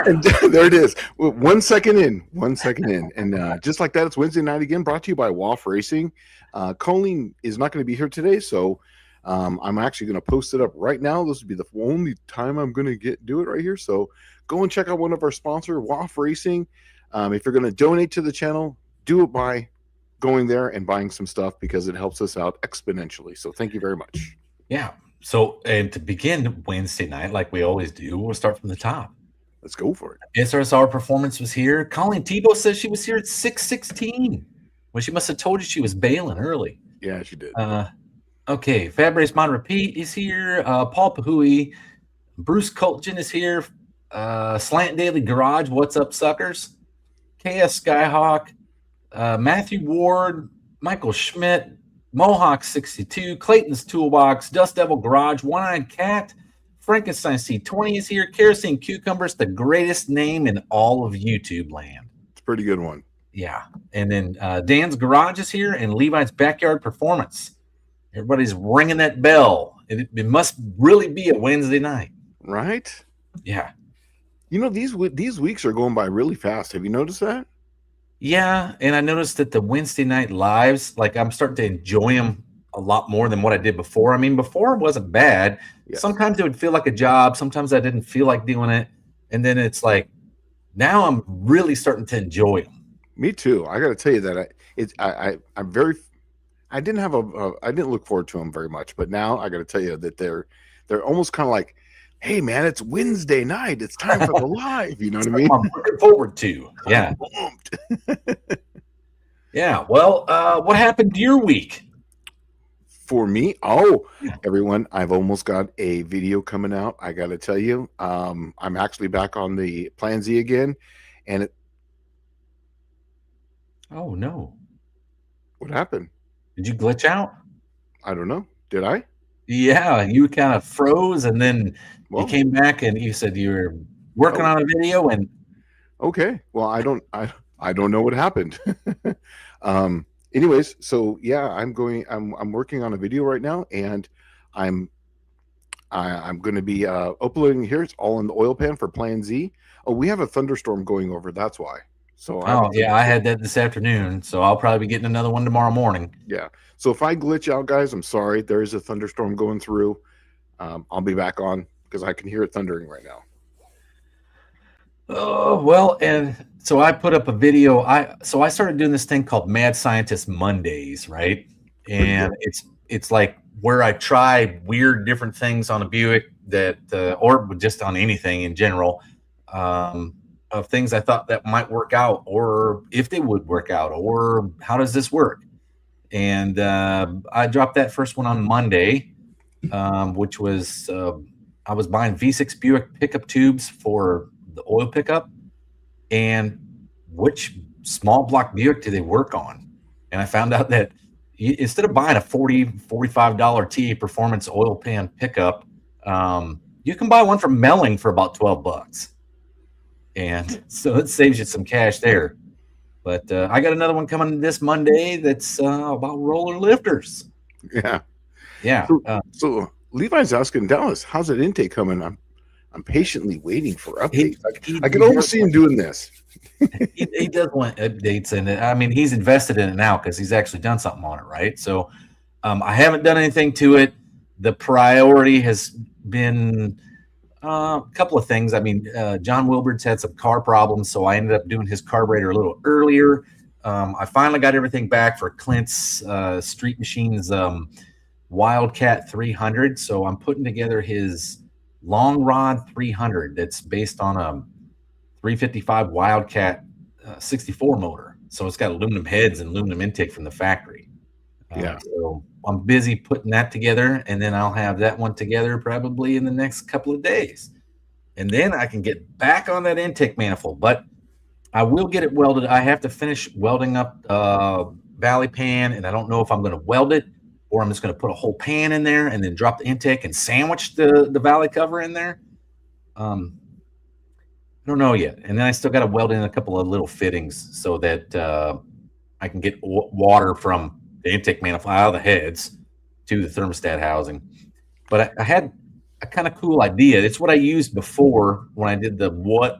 And there it is. 1 second in, 1 second in. And just like that, it's Wednesday night again, brought to you by WAF Racing. Colleen is not going to be here today, so I'm actually going to post it up right now. This will be the only time I'm going to do it right here. So go and check out one of our sponsors, WAF Racing. If you're going to donate to the channel, do it by going there and buying some stuff because it helps us out exponentially. So thank you very much. Yeah. So, and to begin Wednesday night, like we always do, we'll start from the top. Let's go for it. SRSR Performance was here. Colleen Tebow says she was here at 6:16. Well, she must have told you she was bailing early. Yeah, she did. Okay. Fab Race Mon Repeat is here. Paul Pahui. Bruce Colton is here. Slant Daily Garage. What's up, suckers? KS Skyhawk. Matthew Ward. Michael Schmidt. Mohawk 62, Clayton's Toolbox, Dust Devil Garage, One-Eyed Cat, Frankenstein C20 is here, Kerosene Cucumbers, the greatest name in all of YouTube land. It's a pretty good one. Yeah. And then Dan's Garage is here, and Levi's Backyard Performance. Everybody's ringing that bell. It must really be a Wednesday night. Right? Yeah. You know, these weeks are going by really fast. Have you noticed that? Yeah, and I noticed that the Wednesday night lives, like I'm starting to enjoy them a lot more than what I did before. I mean, before it wasn't bad. Yes. Sometimes it would feel like a job. Sometimes I didn't feel like doing it. And then it's like, now I'm really starting to enjoy them. Me too. I got to tell you that I didn't look forward to them very much, but now I got to tell you that they're almost kind of like, hey man, it's Wednesday night. It's time for the live. You know what I mean? I'm looking forward to. Yeah. Yeah. Well, what happened to your week? For me, everyone, I've almost got a video coming out. I got to tell you, I'm actually back on the Plan Z again, and oh no, what happened? Did you glitch out? I don't know. Did I? Yeah, you kind of froze, and then you came back, and you said you were working on a video. And okay, well, I don't know what happened. Anyways, so yeah, I'm working on a video right now, and I'm going to be uploading here. It's all in the oil pan for Plan Z. Oh, we have a thunderstorm going over. That's why. So I had that this afternoon, so I'll probably be getting another one tomorrow morning. Yeah. So if I glitch out, guys, I'm sorry. There is a thunderstorm going through. I'll be back on because I can hear it thundering right now. Oh, well, and so I put up a video. I started doing this thing called Mad Scientist Mondays, right? And it's like where I try weird different things on a Buick that or just on anything in general, of things I thought that might work out, or if they would work out, or how does this work? And I dropped that first one on Monday, which was I was buying V6 Buick pickup tubes for the oil pickup, and which small block Buick do they work on? And I found out that instead of buying a $45 TA Performance oil pan pickup, you can buy one from Melling for about $12. And so it saves you some cash there. But I got another one coming this Monday that's about roller lifters. Yeah. Yeah. So Levi's asking Dallas, how's that intake coming? I'm patiently waiting for updates. I can almost see him doing this. he does want updates, and I mean, he's invested in it now because he's actually done something on it, right? So I haven't done anything to it. The priority has been a couple of things. I mean, John Wilberd's had some car problems, so I ended up doing his carburetor a little earlier. I finally got everything back for Clint's Street Machines Wildcat 300, so I'm putting together his long rod 300 that's based on a 355 Wildcat 64 motor. So it's got aluminum heads and aluminum intake from the factory. Yeah. So I'm busy putting that together, and then I'll have that one together probably in the next couple of days. And then I can get back on that intake manifold, but I will get it welded. I have to finish welding up Valley Pan, and I don't know if I'm going to weld it or I'm just going to put a whole pan in there and then drop the intake and sandwich the Valley cover in there. I don't know yet. And then I still got to weld in a couple of little fittings so that I can get water from the intake manifold out of the heads to the thermostat housing. But I had a kind of cool idea. It's what I used before when I did the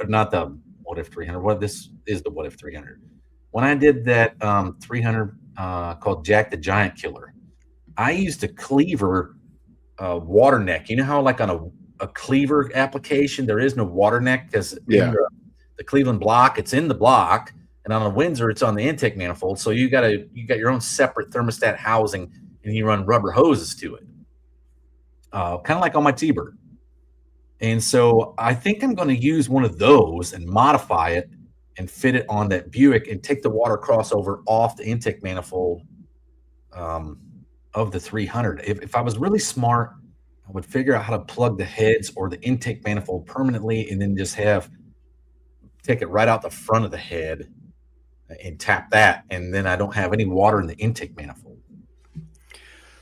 not the what if 300. What this is the what if 300. When I did that 300 called Jack the Giant Killer, I used a cleaver water neck. You know how like on a cleaver application there is no water neck because in the Cleveland block it's in the block, and on a Windsor it's on the intake manifold. So you got your own separate thermostat housing, and you run rubber hoses to it, kind of like on my T-Bird. And so I think I'm going to use one of those and modify it and fit it on that Buick and take the water crossover off the intake manifold of the 300. If I was really smart, I would figure out how to plug the heads or the intake manifold permanently and then just take it right out the front of the head and tap that. And then I don't have any water in the intake manifold.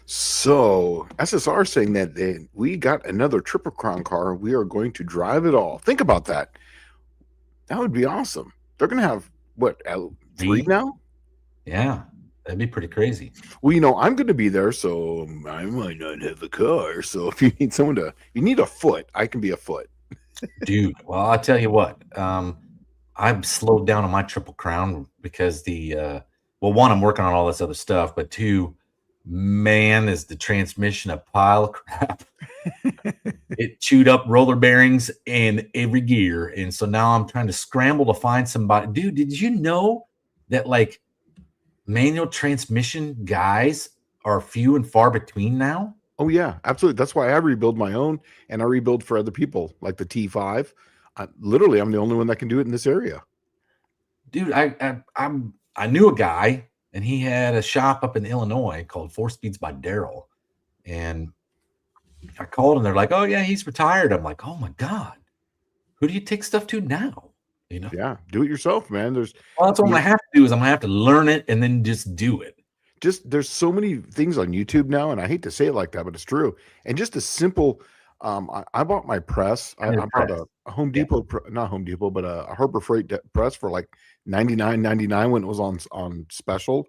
So SSR saying that we got another Triple Crown car. We are going to drive it all. Think about that. That would be awesome. They're going to have what, 3 now? Yeah, that'd be pretty crazy. Well, I'm going to be there, so I might not have a car. So if you need you need a foot, I can be a foot. Dude, well, I'll tell you what. I've slowed down on my Triple Crown because one, I'm working on all this other stuff, but two, man, is the transmission a pile of crap. It chewed up roller bearings in every gear, and so now I'm trying to scramble to find somebody. Dude, did you know that like manual transmission guys are few and far between now? Oh yeah, absolutely. That's why I rebuild my own, and I rebuild for other people, like the T5. I'm the only one that can do it in this area. Dude, I knew a guy, and he had a shop up in Illinois called 4 Speeds by Daryl. And I called and they're like, oh yeah, he's retired. I'm like, oh my God, who do you take stuff to now? Yeah, do it yourself, man. That's what I'm gonna have to do is I'm gonna have to learn it and then just do it. There's so many things on YouTube now, and I hate to say it like that, but it's true. And just a simple, I bought my press. I bought a Home Depot, not Home Depot, but a Harbor Freight press for like $99.99 when it was on special.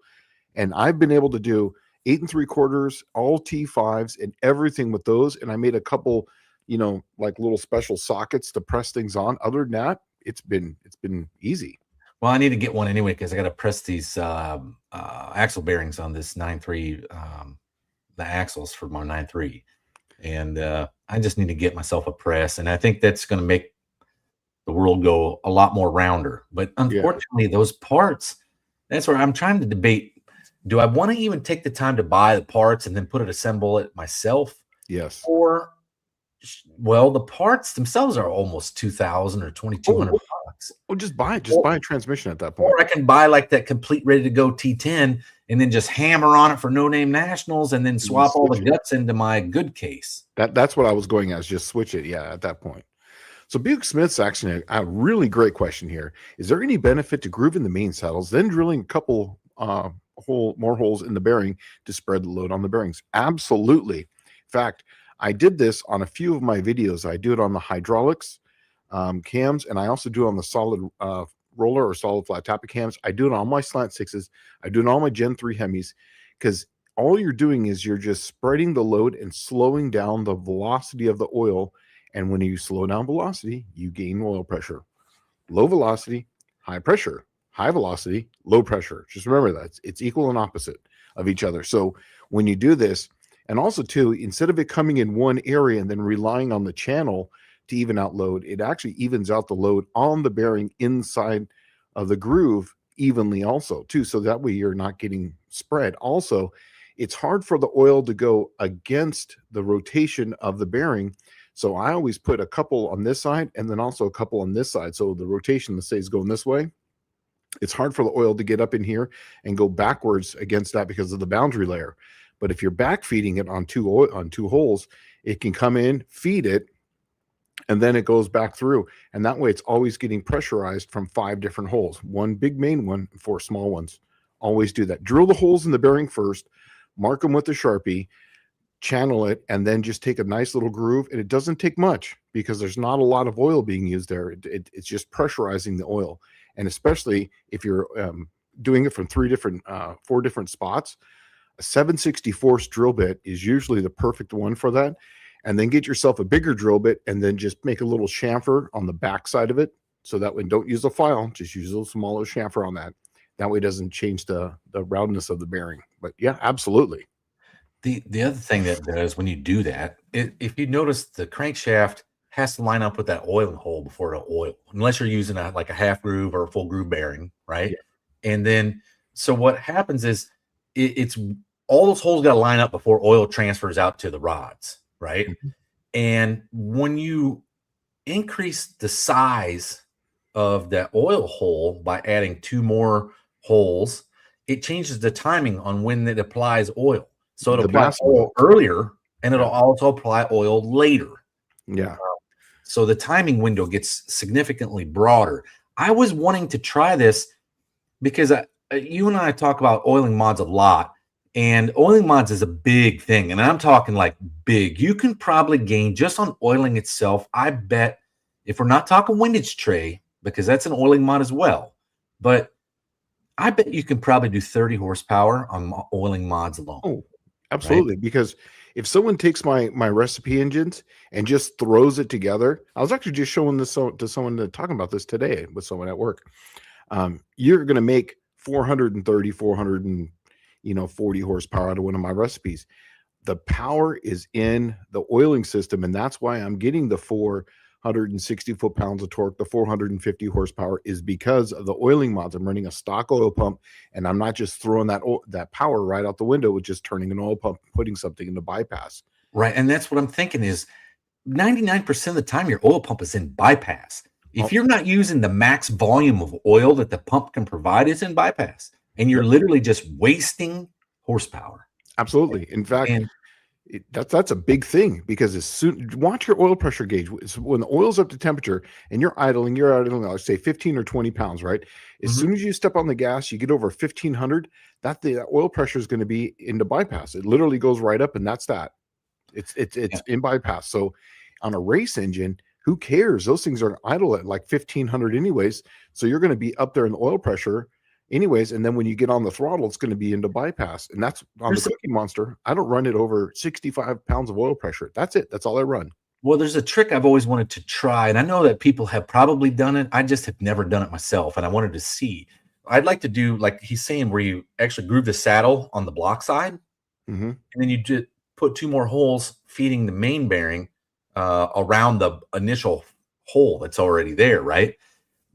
And I've been able to do 8 3/4, all T5s and everything with those. And I made a couple, like little special sockets to press things on. Other than that, it's been easy. Well, I need to get one anyway because I got to press these axle bearings on this 9.3, the axles for my 9.3, and I just need to get myself a press, and I think that's going to make the world go a lot more rounder. But unfortunately, those parts, that's where I'm trying to debate. Do I want to even take the time to buy the parts and then assemble it myself? Yes. Or, well, the parts themselves are almost $2,000 or $2,200. Well, just buy a transmission at that point. Or I can buy like that complete ready to go T10 and then just hammer on it for no name nationals and then swap all the guts into my good case. That's what I was going as. Just switch it. Yeah, at that point. So Buick Smith's actually a really great question here. Is there any benefit to grooving the main saddles, then drilling a couple more holes in the bearing to spread the load on the bearings? Absolutely. In fact, I did this on a few of my videos. I do it on the hydraulics cams, and I also do it on the solid roller or solid flat tappet cams. I do it on my slant 6s. I do it on my Gen 3 Hemis, because all you're doing is you're just spreading the load and slowing down the velocity of the oil. And when you slow down velocity, you gain oil pressure. Low velocity, high pressure. High velocity, low pressure. Just remember that it's equal and opposite of each other. So when you do this, and also too, instead of it coming in one area and then relying on the channel to even out load, it actually evens out the load on the bearing inside of the groove evenly also too. So that way you're not getting spread. Also, it's hard for the oil to go against the rotation of the bearing. So I always put a couple on this side and then also a couple on this side. So the rotation, let's say, is going this way. It's hard for the oil to get up in here and go backwards against that because of the boundary layer. But if you're back feeding it on two holes, it can come in, feed it, and then it goes back through. And that way it's always getting pressurized from 5 different holes. 1 big main one, 4 small ones. Always do that. Drill the holes in the bearing first, mark them with the Sharpie, channel it, and then just take a nice little groove. And it doesn't take much because there's not a lot of oil being used there. It's just pressurizing the oil. And especially if you're doing it from 4 different spots, a 7/64 drill bit is usually the perfect one for that. and then get yourself a bigger drill bit, and then just make a little chamfer on the back side of it. So that way, don't use the file, just use a little smaller chamfer on that. That way it doesn't change the roundness of the bearing. But yeah, absolutely. The other thing that does when you do that, if you notice, the crankshaft has to line up with that oiling hole before the oil, unless you're using like a half groove or a full groove bearing, right? Yeah. And then, so what happens is it's all those holes got to line up before oil transfers out to the rods, right? Mm-hmm. And when you increase the size of that oil hole by adding 2 more holes, it changes the timing on when it applies oil. So it'll apply oil earlier, and it'll also apply oil later. Yeah. So the timing window gets significantly broader. I was wanting to try this because you and I talk about oiling mods a lot, and oiling mods is a big thing. And I'm talking like big. You can probably gain just on oiling itself. I bet, if we're not talking windage tray, because that's an oiling mod as well, but I bet you can probably do 30 horsepower on oiling mods alone. Oh, absolutely. Right? Because if someone takes my recipe engines and just throws it together, I was actually just showing this to someone, talking about this today with someone at work. You're going to make 430, 440 horsepower out of one of my recipes. The power is in the oiling system, and that's why I'm getting the 460 foot-pounds of torque. The 450 horsepower is because of the oiling mods. I'm running a stock oil pump, and I'm not just throwing that power right out the window with just turning an oil pump, putting something into bypass. Right, and that's what I'm thinking is 99% of the time your oil pump is in bypass. If you're not using the max volume of oil that the pump can provide, it's in bypass, and you're literally just wasting horsepower. Absolutely. In fact, that's a big thing, because as soon, watch your oil pressure gauge. When the oil's up to temperature and you're idling, let's say 15 or 20 pounds, right? As soon as you step on the gas, you get over 1500, the oil pressure is going to be into bypass. It literally goes right up, and that's that. It's in bypass. So on a race engine, who cares? Those things are idle at like 1500 anyways. So you're going to be up there in the oil pressure anyways. And then when you get on the throttle, it's going to be into bypass. And that's on the Cookie Monster. I don't run it over 65 pounds of oil pressure. That's it. That's all I run. Well, there's a trick I've always wanted to try. And I know that people have probably done it. I just have never done it myself. And I wanted to see. I'd like to do, like he's saying, where you actually groove the saddle on the block side. And then you just put 2 more holes feeding the main bearing around the initial hole that's already there, right?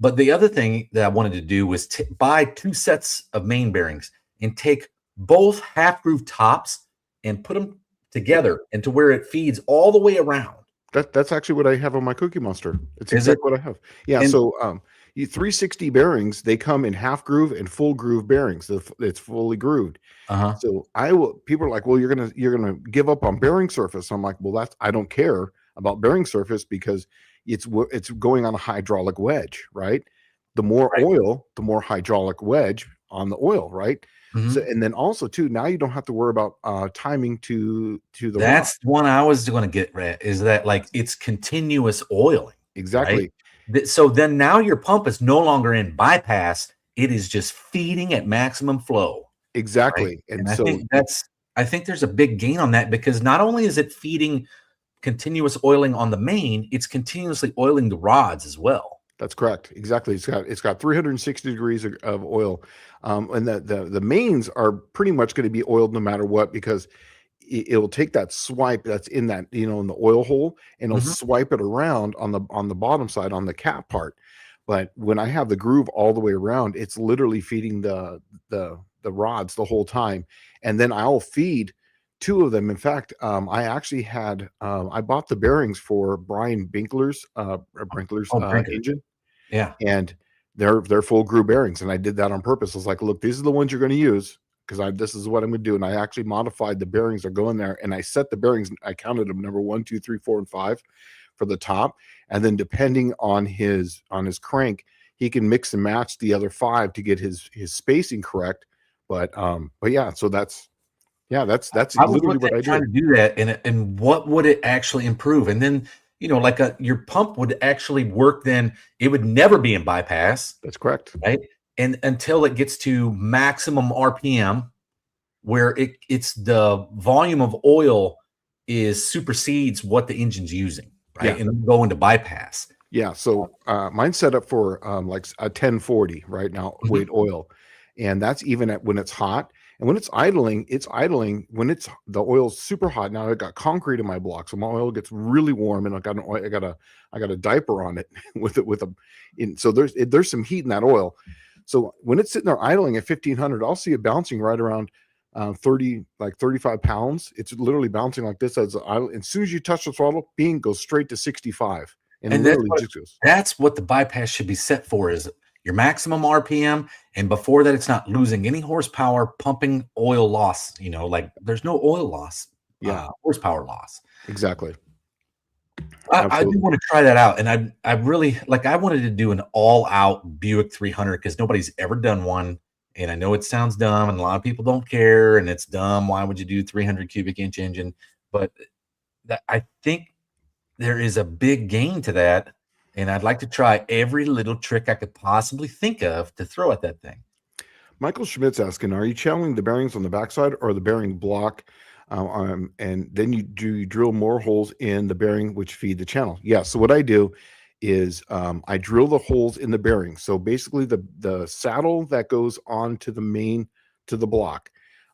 But the other thing that I wanted to do was buy 2 sets of main bearings and take both half groove tops and put them together into where it feeds all the way around. That's actually what I have on my Cookie Monster. It's exactly what I have. Yeah. And so 360 bearings, they come in half groove and full groove bearings. It's fully grooved. So people are like, well, you're gonna give up on bearing surface. I'm like, well, I don't care about bearing surface, because it's going on a hydraulic wedge, right? The more oil, the more hydraulic wedge on the oil, right? So, and then also too, now you don't have to worry about timing to the That's one I was going to get at, is that like it's continuous oiling. Exactly. Right? So then now your pump is no longer in bypass. It is just feeding at maximum flow. Exactly. Right? And so I think there's a big gain on that, because not only is it feeding continuous oiling on the main, it's continuously oiling the rods as well. That's correct. Exactly. It's got 360 degrees of oil. And the mains are pretty much going to be oiled no matter what, because it'll take that swipe that's in that, in the oil hole, and it'll swipe it around on the bottom side, on the cap part. But when I have the groove all the way around, it's literally feeding the rods the whole time. And then I'll feed 2 of them. In fact, I actually had I bought the bearings for Brian Brinkler's engine. Yeah. And they're full groove bearings, and I did that on purpose. I was like, look, these are the ones you're going to use, because this is what I'm going to do. And I actually modified the bearings that go in there, and I set the bearings. I counted them, number 1, 2, 3, 4, and 5 for the top, and then depending on his crank, he can mix and match the other 5 to get his spacing correct. But yeah, so that's literally what I did. Trying to do that, and what would it actually improve? And then, like your pump would actually work. Then it would never be in bypass. That's correct, right? And until it gets to maximum RPM, where it's the volume of oil is supersedes what the engine's using, right? Yeah. And then go into bypass. Yeah, so mine's set up for like a 1040 right now Mhm. weight oil, and that's even at when it's hot. And when it's idling when it's the oil's super hot. Now I got concrete in my block, so my oil gets really warm, and I got a diaper on it with a. So there's some heat in that oil. So when it's sitting there idling at 1500, I'll see it bouncing right around 35 pounds. It's literally bouncing like this as idle. As soon as you touch the throttle, bing goes straight to 65. And And literally just goes. that's what the bypass should be set for, is your maximum RPM. And before that, it's not losing any horsepower, pumping oil loss. Like there's no oil loss, Yeah, horsepower loss. exactly. I do Absolutely. want to try that out. And I really I wanted to do an all out Buick 300 because nobody's ever done one. And I know it sounds dumb and a lot of people don't care and it's dumb. Why would you do 300 cubic inch engine? But I think there is a big gain to that. And I'd like to try every little trick I could possibly think of to throw at that thing. Michael Schmidt's asking, are you channeling the bearings on the backside or the bearing block? And then you drill more holes in the bearing which feed the channel. Yeah. So what I do is I drill the holes in the bearing. So basically the saddle that goes onto the main to the block,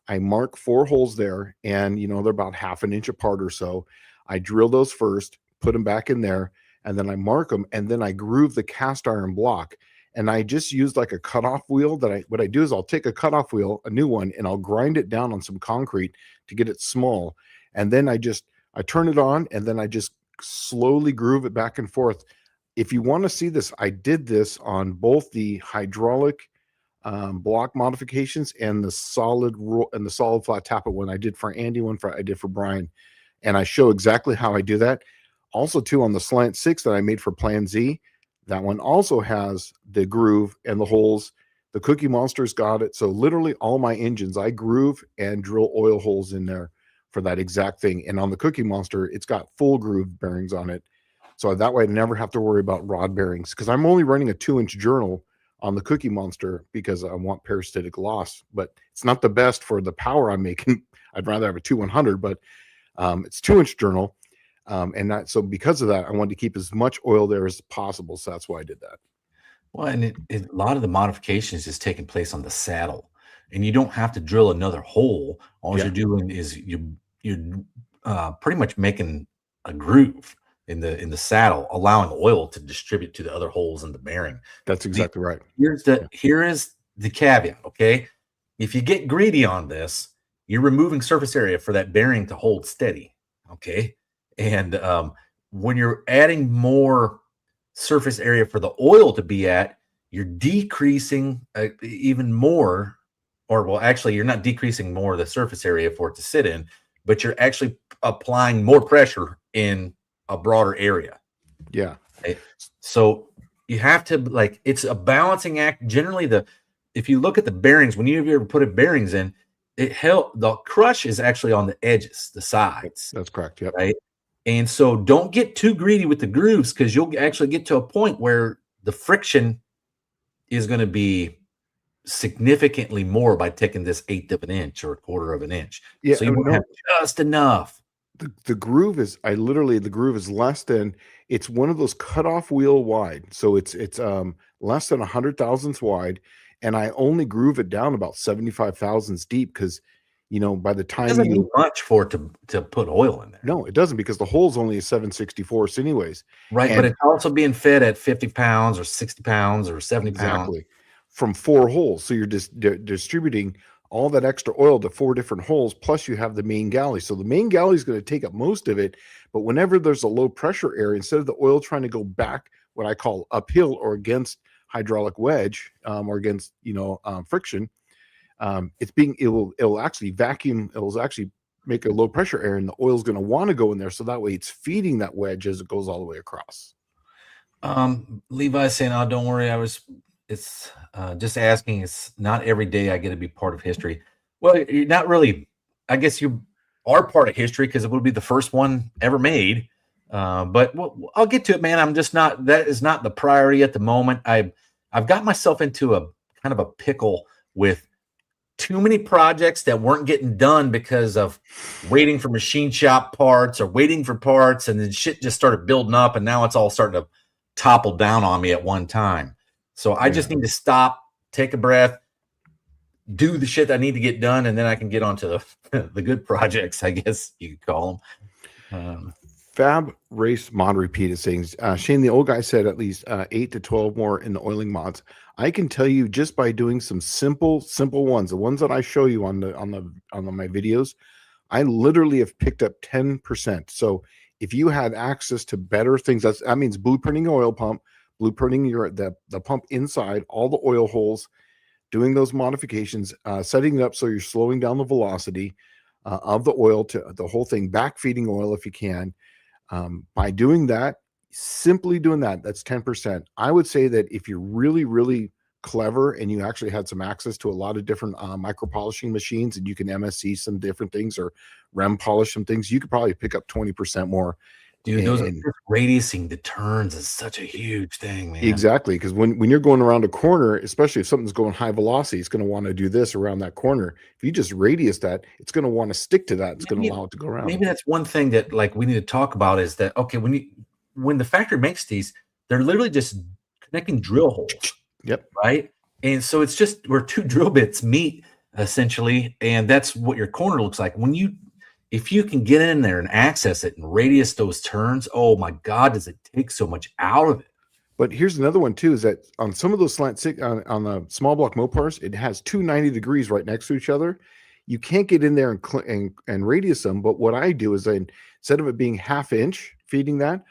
I mark 4 holes there, and they're about half an inch apart or so. I drill those first, put them back in there, and then I mark them, and then I groove the cast iron block. And I just use like a cutoff wheel. What I do is I'll take a cutoff wheel, a new one, and I'll grind it down on some concrete to get it small. And then I turn it on, and then I just slowly groove it back and forth. If you want to see this, I did this on both the hydraulic block modifications and the solid flat tappet one I did for Andy, I did for Brian, and I show exactly how I do that. Also, too, on the Slant 6 that I made for Plan Z, that one also has the groove and the holes. The Cookie Monster's got it. So literally all my engines, I groove and drill oil holes in there for that exact thing. And on the Cookie Monster, it's got full groove bearings on it. So that way I never have to worry about rod bearings, because I'm only running a 2-inch journal on the Cookie Monster because I want parasitic loss, but it's not the best for the power I'm making. I'd rather have a 2-100, but it's 2-inch journal. So because of that, I wanted to keep as much oil there as possible. So that's why I did that. Well, and a lot of the modifications is taking place on the saddle, and you don't have to drill another hole. All you're doing is you're pretty much making a groove in the saddle, allowing oil to distribute to the other holes in the bearing. That's exactly right. Here is the caveat. Okay, if you get greedy on this, you're removing surface area for that bearing to hold steady. Okay, and when you're adding more surface area for the oil to be at, you're decreasing even more, or well, actually, you're not decreasing more of the surface area for it to sit in, but you're actually applying more pressure in a broader area. Yeah. Okay? So you have to it's a balancing act. Generally, if you look at the bearings, when you ever put bearings in, the crush is actually on the edges, the sides. That's correct. Yep. Right. And so don't get too greedy with the grooves, because you'll actually get to a point where the friction is going to be significantly more by taking this 1/8 of an inch or 1/4 of an inch. Yeah. So you want to have just enough. The groove is the groove is less than, it's one of those cutoff wheel wide. So it's less than 100 thousandths wide. And I only groove it down about 75 thousandths deep, because by the time It doesn't need much for it to put oil in there. No, it doesn't, because the hole's only a 7/64 anyways. Right, but it's also being fed at 50 pounds or 60 pounds or 70 pounds. Exactly. From 4 holes. So you're just distributing all that extra oil to 4 different holes, plus you have the main galley. So the main galley is going to take up most of it, but whenever there's a low pressure area, instead of the oil trying to go back, what I call uphill or against hydraulic wedge, or against friction, it'll actually vacuum. It'll actually make a low pressure area, and the oil's going to want to go in there, so that way it's feeding that wedge as it goes all the way across. Levi's saying, "Oh, don't worry, it's just asking. It's not every day I get to be part of history." Well, you're not really. I guess you are part of history because it would be the first one ever made. But I'll get to it, man. I'm just not. That is not the priority at the moment. I've got myself into a kind of a pickle with too many projects that weren't getting done because of waiting for machine shop parts or waiting for parts, and then shit just started building up, and now it's all starting to topple down on me at one time. So I just need to stop, take a breath, do the shit I need to get done, and then I can get onto the good projects, I guess you could call them. Fab Race Mod Repeat is saying, Shane, the old guy said at least 8 to 12 more in the oiling mods. I can tell you just by doing some simple ones, the ones that I show you on my videos, I literally have picked up 10%. So if you had access to better things, that means blueprinting your oil pump, blueprinting the pump inside, all the oil holes, doing those modifications, setting it up so you're slowing down the velocity of the oil to the whole thing, backfeeding oil if you can. By doing that, simply doing that, that's 10%. I would say that if you're really, really clever and you actually had some access to a lot of different micro polishing machines, and you can MSC some different things or rem polish some things, you could probably pick up 20% more. Dude, those are just radiusing the turns is such a huge thing, man. Exactly, because when you're going around a corner, especially if something's going high velocity, it's going to want to do this around that corner. If you just radius that, it's going to want to stick to that. It's going to allow it to go around. Maybe that's one thing that like we need to talk about is that, okay, when the factory makes these, they're literally just connecting drill holes. Yep. Right. And so it's just where two drill bits meet essentially, and that's what your corner looks like. If you can get in there and access it and radius those turns, oh my God, does it take so much out of it? But here's another one too, is that on some of those slant six on the small block Mopars, it has 290 degrees right next to each other. You can't get in there and radius them. But what I do is instead of it being ½ inch feeding that,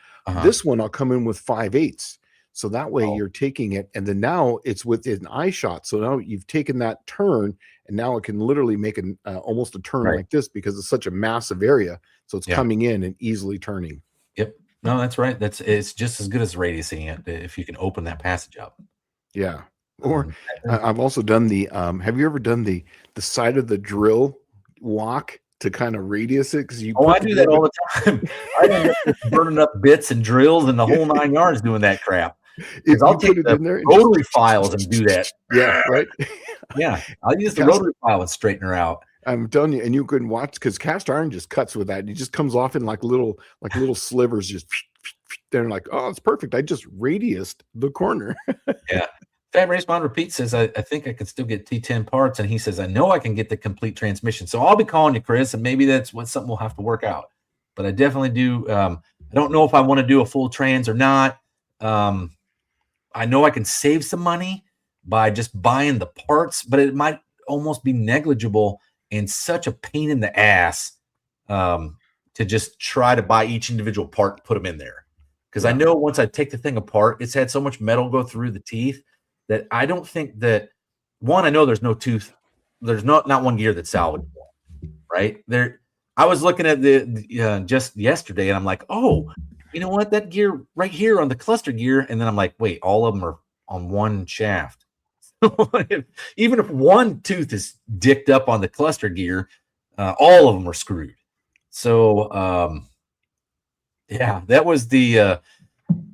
this one I'll come in with 5/8. So that way you're taking it, and then now it's within eye shot. So now you've taken that turn, and now it can literally make almost a turn like this because it's such a massive area. So it's coming in and easily turning. Yep. No, that's right. It's just as good as radiusing it if you can open that passage up. Yeah. Or I've also done the have you ever done the side of the drill walk to kind of radius it? Because I do that all the time. I end up burning up bits and drills and the whole 9 yards doing that crap. Because I'll take the rotary files and do that. Yeah, right. Yeah, I'll use the rotary file and straighten her out. I'm telling you, and you can watch because cast iron just cuts with that. It just comes off in like little slivers. Just they're like, oh, it's perfect. I just radiused the corner. Yeah. Fat Race Bond Repeat says, I think I can still get T10 parts. And he says, I know I can get the complete transmission. So I'll be calling you, Chris, and maybe that's something we'll have to work out. But I definitely do. I don't know if I want to do a full trans or not. I know I can save some money by just buying the parts, but it might almost be negligible and such a pain in the ass to just try to buy each individual part and put them in there. Because I know once I take the thing apart, it's had so much metal go through the teeth that I don't think that I know there's no tooth. There's not one gear that's salvageable, right? I was looking at the just yesterday and I'm like, oh, you know what? That gear right here on the cluster gear. And then I'm like, wait, all of them are on one shaft. Even if one tooth is dicked up on the cluster gear, all of them are screwed. So, yeah, that was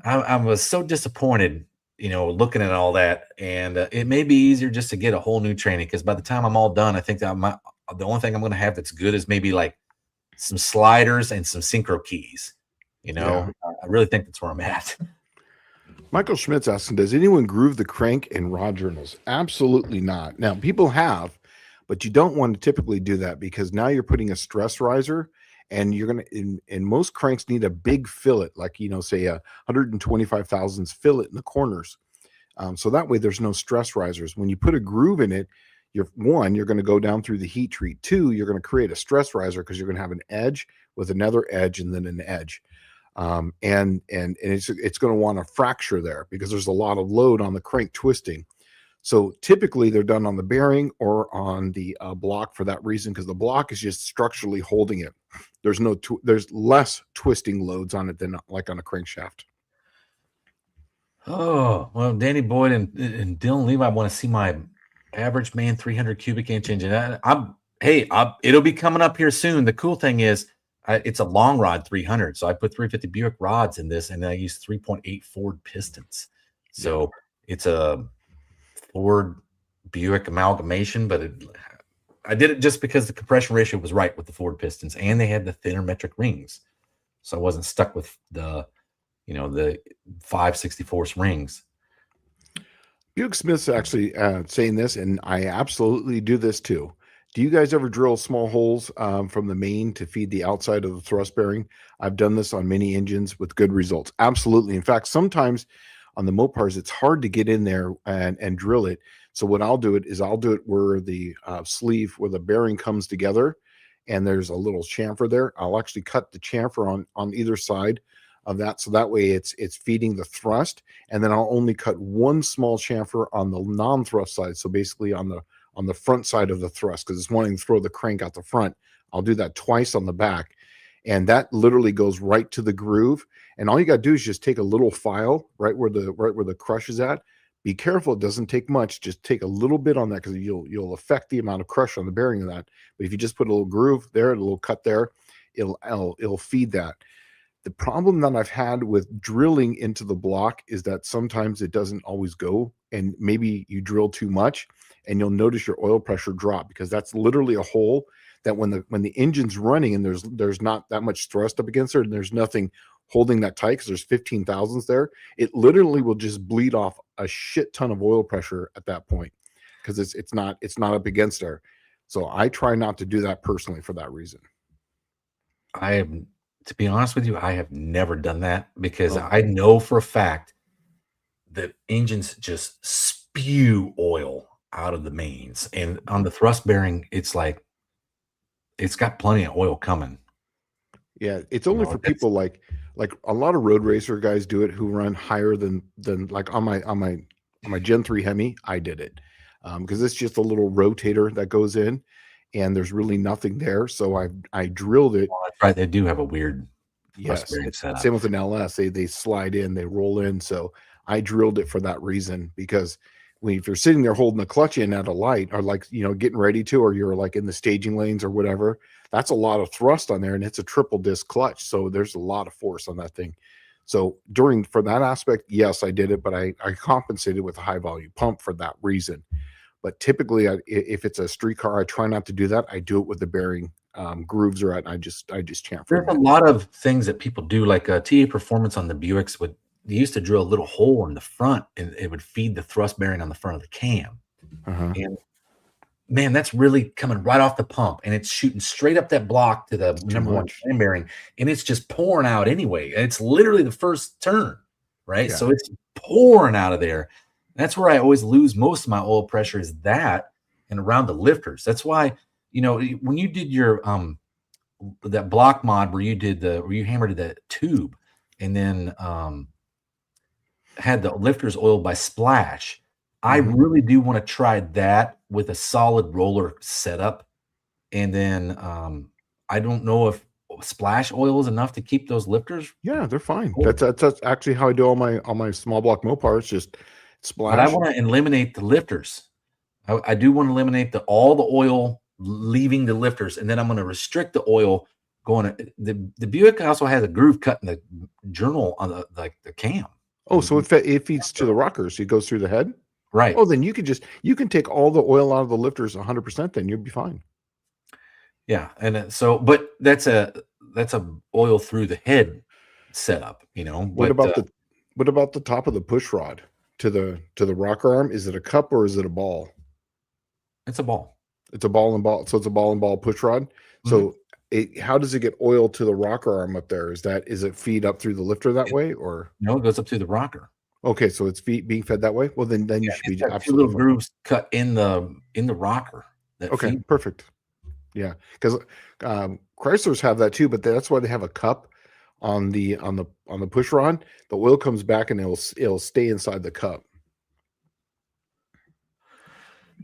I was so disappointed, looking at all that. And it may be easier just to get a whole new training because by the time I'm all done, I think that the only thing I'm going to have that's good is maybe like some sliders and some synchro keys. I really think that's where I'm at. Michael Schmidt's asking, does anyone groove the crank in rod journals? Absolutely not. Now, people have, but you don't want to typically do that because now you're putting a stress riser and you're going to, and most cranks need a big fillet, like, say a 125 thousandths fillet in the corners. So that way there's no stress risers. When you put a groove in it, you're going to go down through the heat treat. 2, you're going to create a stress riser because you're going to have an edge with another edge and then an edge. And it's going to want to fracture there because there's a lot of load on the crank twisting. So typically they're done on the bearing or on the block for that reason, because the block is just structurally holding it. There's less twisting loads on it than like on a crankshaft. Oh, well, Danny Boyd and Dylan Levi want to see my average man 300 cubic inch engine. It'll be coming up here soon. The cool thing is, it's a long rod 300, so I put 350 Buick rods in this, and I use 3.8 Ford pistons. So it's a Ford Buick amalgamation, but I did it just because the compression ratio was right with the Ford pistons, and they had the thinner metric rings, so I wasn't stuck with the 5/64 rings. Buick Smith's actually saying this, and I absolutely do this too. Do you guys ever drill small holes from the main to feed the outside of the thrust bearing? I've done this on many engines with good results. Absolutely. In fact, sometimes on the Mopars, it's hard to get in there and drill it. So what I'll do it where the sleeve, where the bearing comes together, and there's a little chamfer there. I'll actually cut the chamfer on either side of that, so that way it's feeding the thrust, and then I'll only cut one small chamfer on the non-thrust side. So basically on the front side of the thrust, because it's wanting to throw the crank out the front. I'll do that twice on the back, and that literally goes right to the groove. And all you got to do is just take a little file right where the crush is at. Be careful; it doesn't take much. Just take a little bit on that, because you'll affect the amount of crush on the bearing of that. But if you just put a little groove there, a little cut there, it'll feed that. The problem that I've had with drilling into the block is that sometimes it doesn't always go, and maybe you drill too much, and you'll notice your oil pressure drop, because that's literally a hole that when the engine's running and there's not that much thrust up against it, and there's nothing holding that tight because there's 15 thousandths there, it literally will just bleed off a shit ton of oil pressure at that point, because it's not up against there. So I try not to do that personally for that reason. To be honest with you, I have never done that, because Oh. I know for a fact that engines just spew oil out of the mains, and on the thrust bearing, it's like it's got plenty of oil coming. Yeah, it's only for people like a lot of road racer guys do it, who run higher than like on my Gen 3 Hemi. I did it because it's just a little rotator that goes in, and there's really nothing there. So I drilled it. Well, that's right. They do have a weird thrust Yes, bearing setup. same with an LS. They slide in, they roll in. So I drilled it for that reason, because if you're sitting there holding the clutch in at a light, or like getting ready to, or you're like in the staging lanes or whatever, that's a lot of thrust on there, and it's a triple disc clutch, so there's a lot of force on that thing. So for that aspect, yes, I did it, but I compensated with a high volume pump for that reason. But typically, if it's a street car, I try not to do that. I do it with the bearing grooves are at. I just chamfer. There's a lot of things that people do, like TA Performance on the Buicks they used to drill a little hole in the front, and it would feed the thrust bearing on the front of the cam. And man, that's really coming right off the pump, and it's shooting straight up that block to the number one cam bearing, and it's just pouring out anyway. It's literally the first turn, right? Yeah. So it's pouring out of there. That's where I always lose most of my oil pressure, is that and around the lifters. That's why, when you did your that block mod where you hammered the tube and then had the lifters oiled by Splash, I really do want to try that with a solid roller setup. And then I don't know if Splash oil is enough to keep those lifters. Yeah, they're fine. That's actually how I do all my small block Mopars, just Splash. But I want to eliminate the lifters. I do want to eliminate all the oil leaving the lifters, and then I'm going to restrict the oil going. The Buick also has a groove cut in the journal on the cam. Oh, so it feeds to the rockers. It goes through the head, right? Oh, then you can take all the oil out of the lifters 100%. Then you'll be fine. Yeah, and but that's a oil through the head setup, What about the top of the push rod to the rocker arm? Is it a cup or is it a ball? It's a ball. It's a ball and ball. So it's a ball and ball push rod. So how does it get oil to the rocker arm up there? Is it feed up through the lifter that way, or no? It goes up through the rocker. Okay, so it's being fed that way. Well, then you should be absolutely two little grooves cut in the rocker. Okay, perfect. Yeah, because Chryslers have that too, but that's why they have a cup on the push rod. The oil comes back and it'll stay inside the cup.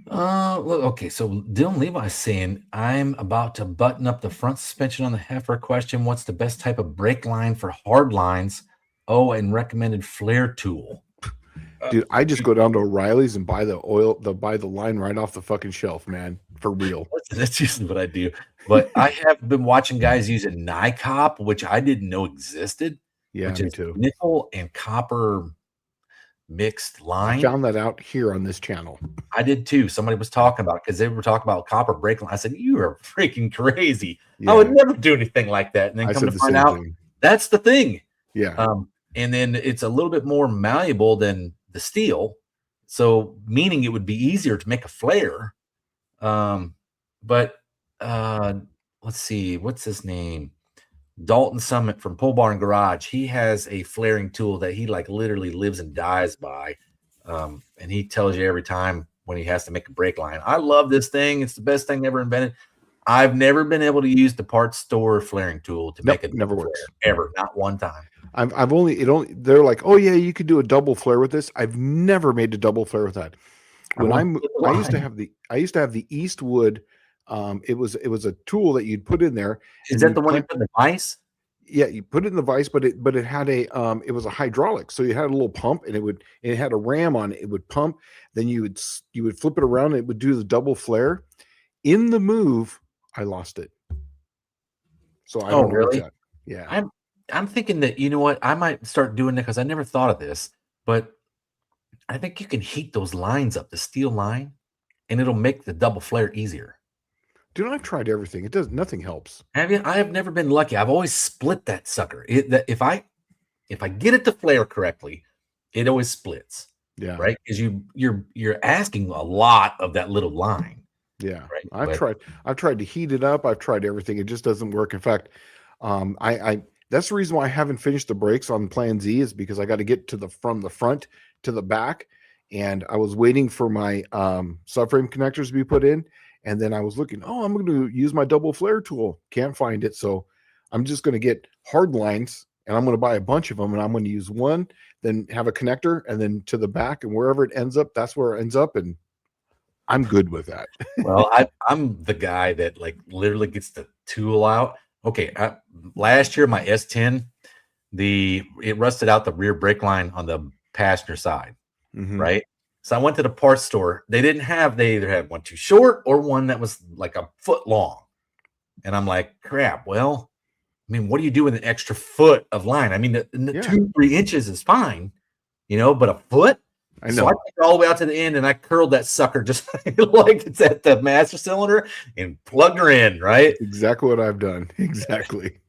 Okay, so Dylan Levi's saying, I'm about to button up the front suspension on the Heifer. Question, what's the best type of brake line for hard lines? Oh, and recommended flare tool. Dude, I just go down to O'Reilly's and buy the line right off the fucking shelf, man. For real. That's usually what I do. But I have been watching guys using NICOP, which I didn't know existed. Yeah, which me is too. Nickel and copper mixed I line. found that out here on this channel. I did too. Somebody was talking about, because they were talking about copper brake line. I said, you are freaking crazy. Yeah. I would never do anything like that. And then I come said to the find same out, thing. that's the thing. Yeah. And then it's a little bit more malleable than the steel. So meaning it would be easier to make a flare. But let's see, what's his name? Dalton Summit from Pole Barn Garage. He has a flaring tool that he like literally lives and dies by. And he tells you every time when he has to make a brake line. I love this thing. It's the best thing ever invented. I've never been able to use the parts store flaring tool to make a never flare, works ever, not one time. I've only they're like, oh yeah, you could do a double flare with this. I've never made a double flare with that. When I used to have the Eastwood, it was a tool that you'd put in there. Is that the one you put in the vise? Yeah, you put it in the vise, but it had a it was a hydraulic, so you had a little pump, and it had a ram on it. It would pump, then you would flip it around, and it would do the double flare. In the move, I lost it. So I don't know really? that. Yeah, I'm thinking that, you know what, I might start doing it because I never thought of this, but I think you can heat those lines up, the steel line, and it'll make the double flare easier. dude, I've tried everything. It does nothing helps. Have you? I have never been lucky. I've always split that sucker. If I get it to flare correctly, it always splits. Yeah, right. Because you're asking a lot of that little line. yeah. Right. I've tried to heat it up. I've tried everything. It just doesn't work. In fact, I that's the reason why I haven't finished the brakes on Plan Z, is because I got to get from the front to the back, and I was waiting for my subframe connectors to be put in, and then I was looking, oh, I'm going to use my double flare tool. Can't find it, so I'm just going to get hard lines, and I'm going to buy a bunch of them, and I'm going to use one, then have a connector, and then to the back, and wherever it ends up, that's where it ends up, and I'm good with that. Well, I'm the guy that like literally gets the tool out. Okay, last year my S10, it rusted out the rear brake line on the passenger side, right? So I went to the parts store. They either had one too short or one that was like a foot long, and I'm like, crap. Well, I mean, what do you do with an extra foot of line? I mean, the 2-3 inches is fine, but a foot. I know. So I took it all the way out to the end, and I curled that sucker just like it's at the master cylinder and plugged her in, right? That's exactly what I've done. Exactly.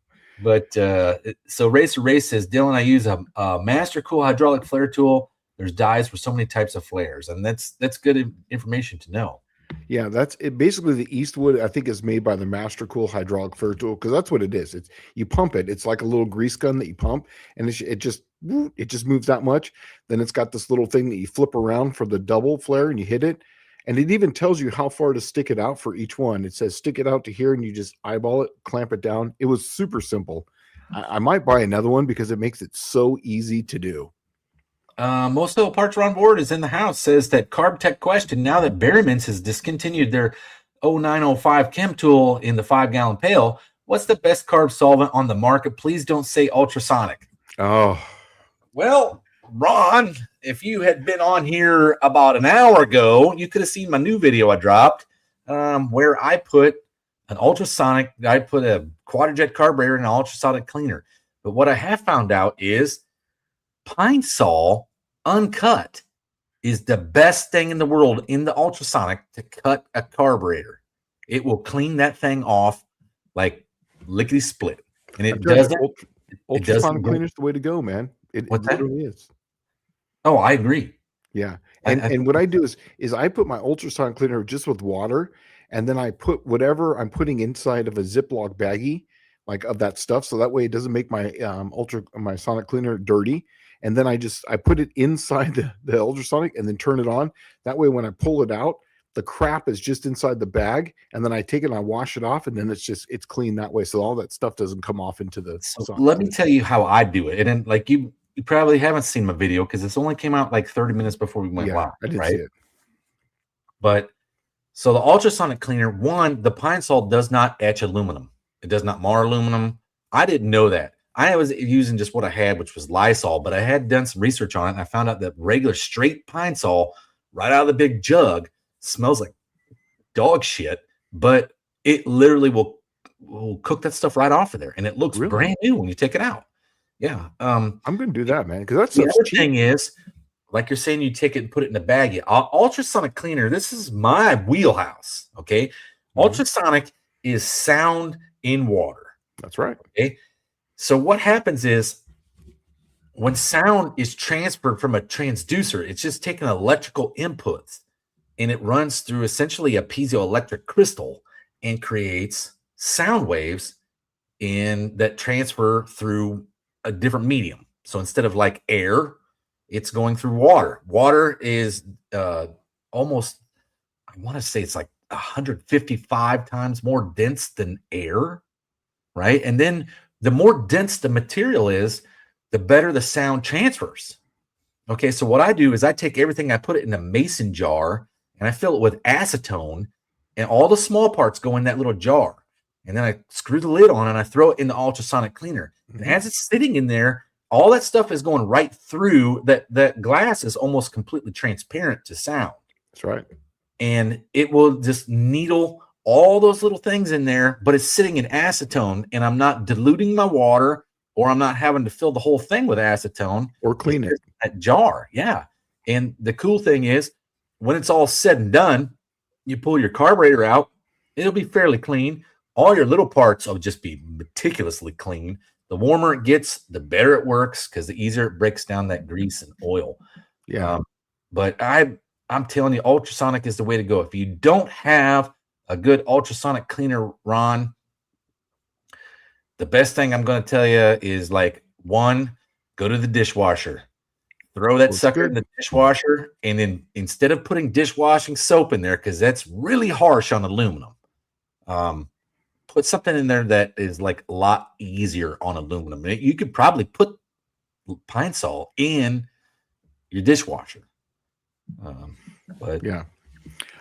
But so Racer Race says, Dylan, I use a Master Cool hydraulic flare tool. There's dies for so many types of flares, and that's good information to know. Yeah, that's it. Basically, the Eastwood, I think, is made by the Master Cool hydraulic flare tool, because that's what it is. It's you pump it. It's like a little grease gun that you pump, and it just moves that much. Then it's got this little thing that you flip around for the double flare, and you hit it, and it even tells you how far to stick it out for each one. It says stick it out to here, and you just eyeball it, clamp it down. It was super simple. I might buy another one because it makes it so easy to do. Most of the parts are on board is in the house. Says that Carb Tech question, now that Berryman's has discontinued their 0905 chem tool in the 5-gallon pail, what's the best carb solvent on the market? Please don't say ultrasonic. Oh, well, Ron, if you had been on here about an hour ago, you could have seen my new video I dropped where I put an ultrasonic, I put a Quadrajet carburetor and an ultrasonic cleaner. But what I have found out is Pine Sol uncut is the best thing in the world in the ultrasonic to cut a carburetor. It will clean that thing off like lickety split. And it doesn't. Ultrasonic cleaner's the way to go, man. It literally is. Oh, I agree. Yeah. And what I do is I put my ultrasonic cleaner just with water, and then I put whatever I'm putting inside of a Ziploc baggie, like of that stuff, so that way it doesn't make my my sonic cleaner dirty. And then I put it inside the ultrasonic and then turn it on. That way when I pull it out, the crap is just inside the bag, and then I take it and I wash it off, and then it's clean that way, so all that stuff doesn't come off into the sonic. Let me tell you how I do it. And then like you probably haven't seen my video because it's only came out like 30 minutes before we went live. I didn't see it. But so the ultrasonic cleaner, one, the Pine Sol does not etch aluminum. It does not mar aluminum. I didn't know that. I was using just what I had, which was Lysol, but I had done some research on it, and I found out that regular straight Pine Sol right out of the big jug smells like dog shit, but it literally will cook that stuff right off of there, and it looks brand new when you take it out. Yeah. I'm going to do that, man, because that's the other thing is like you're saying, you take it and put it in a baggie. Ultrasonic cleaner, this is my wheelhouse. Okay. Ultrasonic is sound in water. That's right. Okay. So what happens is when sound is transferred from a transducer, it's just taking electrical inputs and it runs through essentially a piezoelectric crystal and creates sound waves in that transfer through a different medium. So instead of like air, it's going through water. Water is almost, I want to say it's like 155 times more dense than air, right? And then the more dense the material is, the better the sound transfers. Okay, so what I do is I take everything, I put it in a mason jar, and I fill it with acetone, and all the small parts go in that little jar. And then I screw the lid on and I throw it in the ultrasonic cleaner. And as it's sitting in there, all that stuff is going right through that glass is almost completely transparent to sound. That's right. And it will just needle all those little things in there, but it's sitting in acetone, and I'm not diluting my water, or I'm not having to fill the whole thing with acetone or clean it. That jar. Yeah. And the cool thing is when it's all said and done, you pull your carburetor out, it'll be fairly clean. All your little parts will just be meticulously clean. The warmer it gets, the better it works, because the easier it breaks down that grease and oil. Yeah. But I'm telling you, ultrasonic is the way to go. If you don't have a good ultrasonic cleaner, Ron, the best thing I'm going to tell you is, like, one, go to the dishwasher, throw that sucker in the dishwasher, and then instead of putting dishwashing soap in there, because that's really harsh on aluminum, put something in there that is like a lot easier on aluminum. You could probably put Pine Sol in your dishwasher. But yeah.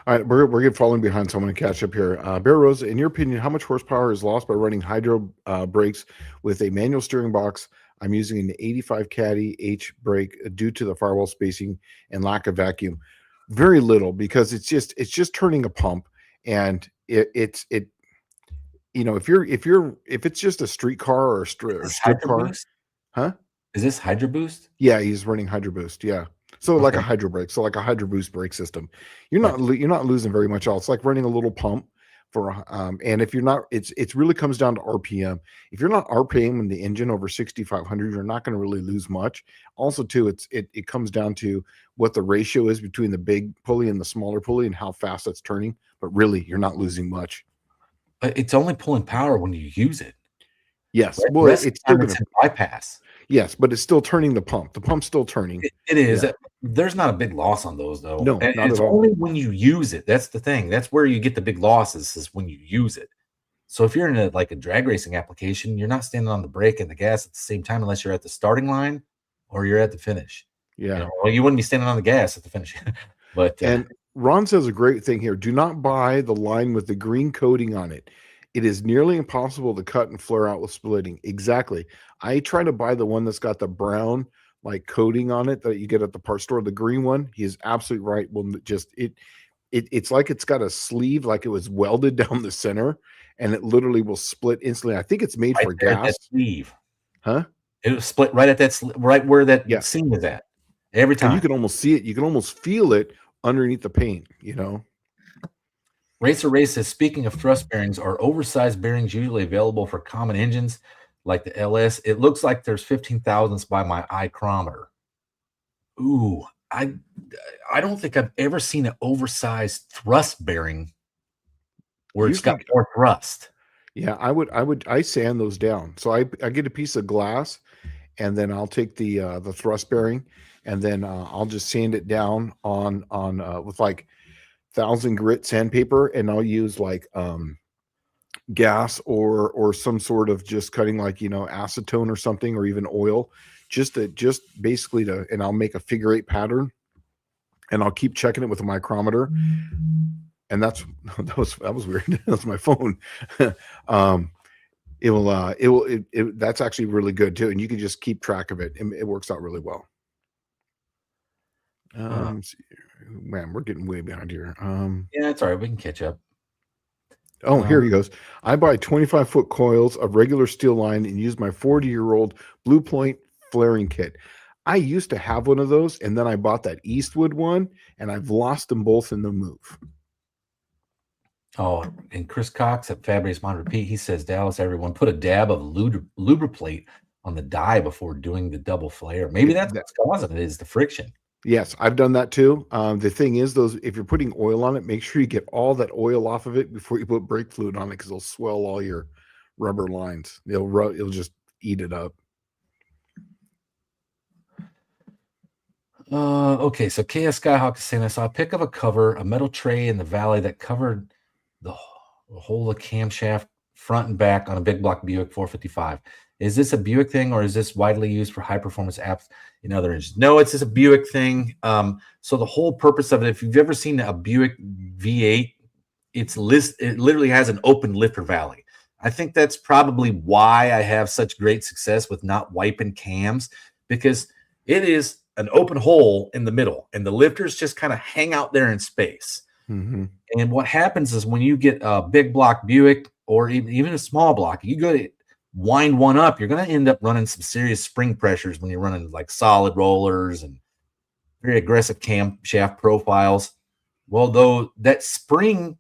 All right, we're falling behind, so I'm going to catch up here. Bear Rose, in your opinion, how much horsepower is lost by running hydro brakes with a manual steering box? I'm using an 85 Caddy H brake due to the firewall spacing and lack of vacuum. Very little, because it's just turning a pump, and it you know, if it's just a street car or a strip car, huh? Is this Hydro Boost? Yeah, he's running Hydro Boost. Yeah. So like a hydro brake, so like a Hydro Boost brake system, you're not losing very much else. It's like running a little pump for, and if you're not, it's really comes down to RPM. If you're not RPMing the engine over 6,500, you're not going to really lose much. Also, too, it comes down to what the ratio is between the big pulley and the smaller pulley and how fast it's turning. But really, you're not losing much. But it's only pulling power when you use it. Yes, right? Well, it's still going to bypass. Yes, but it's still turning the pump. The pump's still turning. It is. Yeah. There's not a big loss on those, though. No, not it's at all. Only when you use it. That's the thing. That's where you get the big losses, is when you use it. So if you're in a drag racing application, you're not standing on the brake and the gas at the same time unless you're at the starting line or you're at the finish. Yeah. Well, you wouldn't be standing on the gas at the finish. But and Ron says a great thing here. Do not buy the line with the green coating on it. It is nearly impossible to cut and flare out with splitting. Exactly. I try to buy the one that's got the brown like coating on it that you get at the parts store. The green one, he is absolutely right. Will just it's like it's got a sleeve, like it was welded down the center, and it literally will split instantly. I think it's made for gas. Sleeve, huh? It was split right at that right where that seam is at. Every time. And you can almost see it. You can almost feel it underneath the paint. You know. Racer Race says, speaking of thrust bearings, are oversized bearings usually available for common engines like the LS? It looks like there's 15 thousandths by my iChronometer. Ooh, I don't think I've ever seen an oversized thrust bearing where it's got more thrust. Yeah, I sand those down. So I get a piece of glass, and then I'll take the thrust bearing, and then I'll just sand it down on with like 1,000 grit sandpaper, and I'll use like gas or some sort of just cutting, like, you know, acetone or something, or even oil, just basically and I'll make a figure 8 pattern, and I'll keep checking it with a micrometer. And that was weird. That's my phone. That's actually really good too, and you can just keep track of it, and it works out really well. Man, we're getting way behind here. Yeah, it's all right. We can catch up. Oh, here he goes. I buy 25-foot coils of regular steel line and use my 40-year-old Blue Point flaring kit. I used to have one of those, and then I bought that Eastwood one, and I've lost them both in the move. Oh, and Chris Cox at Fabri's Mod Repeat, he says, Dallas, everyone put a dab of lubriplate on the die before doing the double flare. Maybe that's what's causing it, is the friction. Yes, I've done that too. The thing is, if you're putting oil on it, make sure you get all that oil off of it before you put brake fluid on it, because it'll swell all your rubber lines. It'll just eat it up. Okay, so KS Skyhawk is saying, I saw a pic of a cover, a metal tray in the valley that covered the whole of camshaft front and back on a big block Buick 455. Is this a Buick thing, or is this widely used for high performance apps in other engines? No, it's just a Buick thing. So the whole purpose of it, if you've ever seen a Buick V8, it literally has an open lifter valley. I think that's probably why I have such great success with not wiping cams, because it is an open hole in the middle, and the lifters just kind of hang out there in space. Mm-hmm. And what happens is when you get a big block Buick, or even a small block, you go to wind one up, you're going to end up running some serious spring pressures when you're running like solid rollers and very aggressive camshaft profiles. Well, though, that spring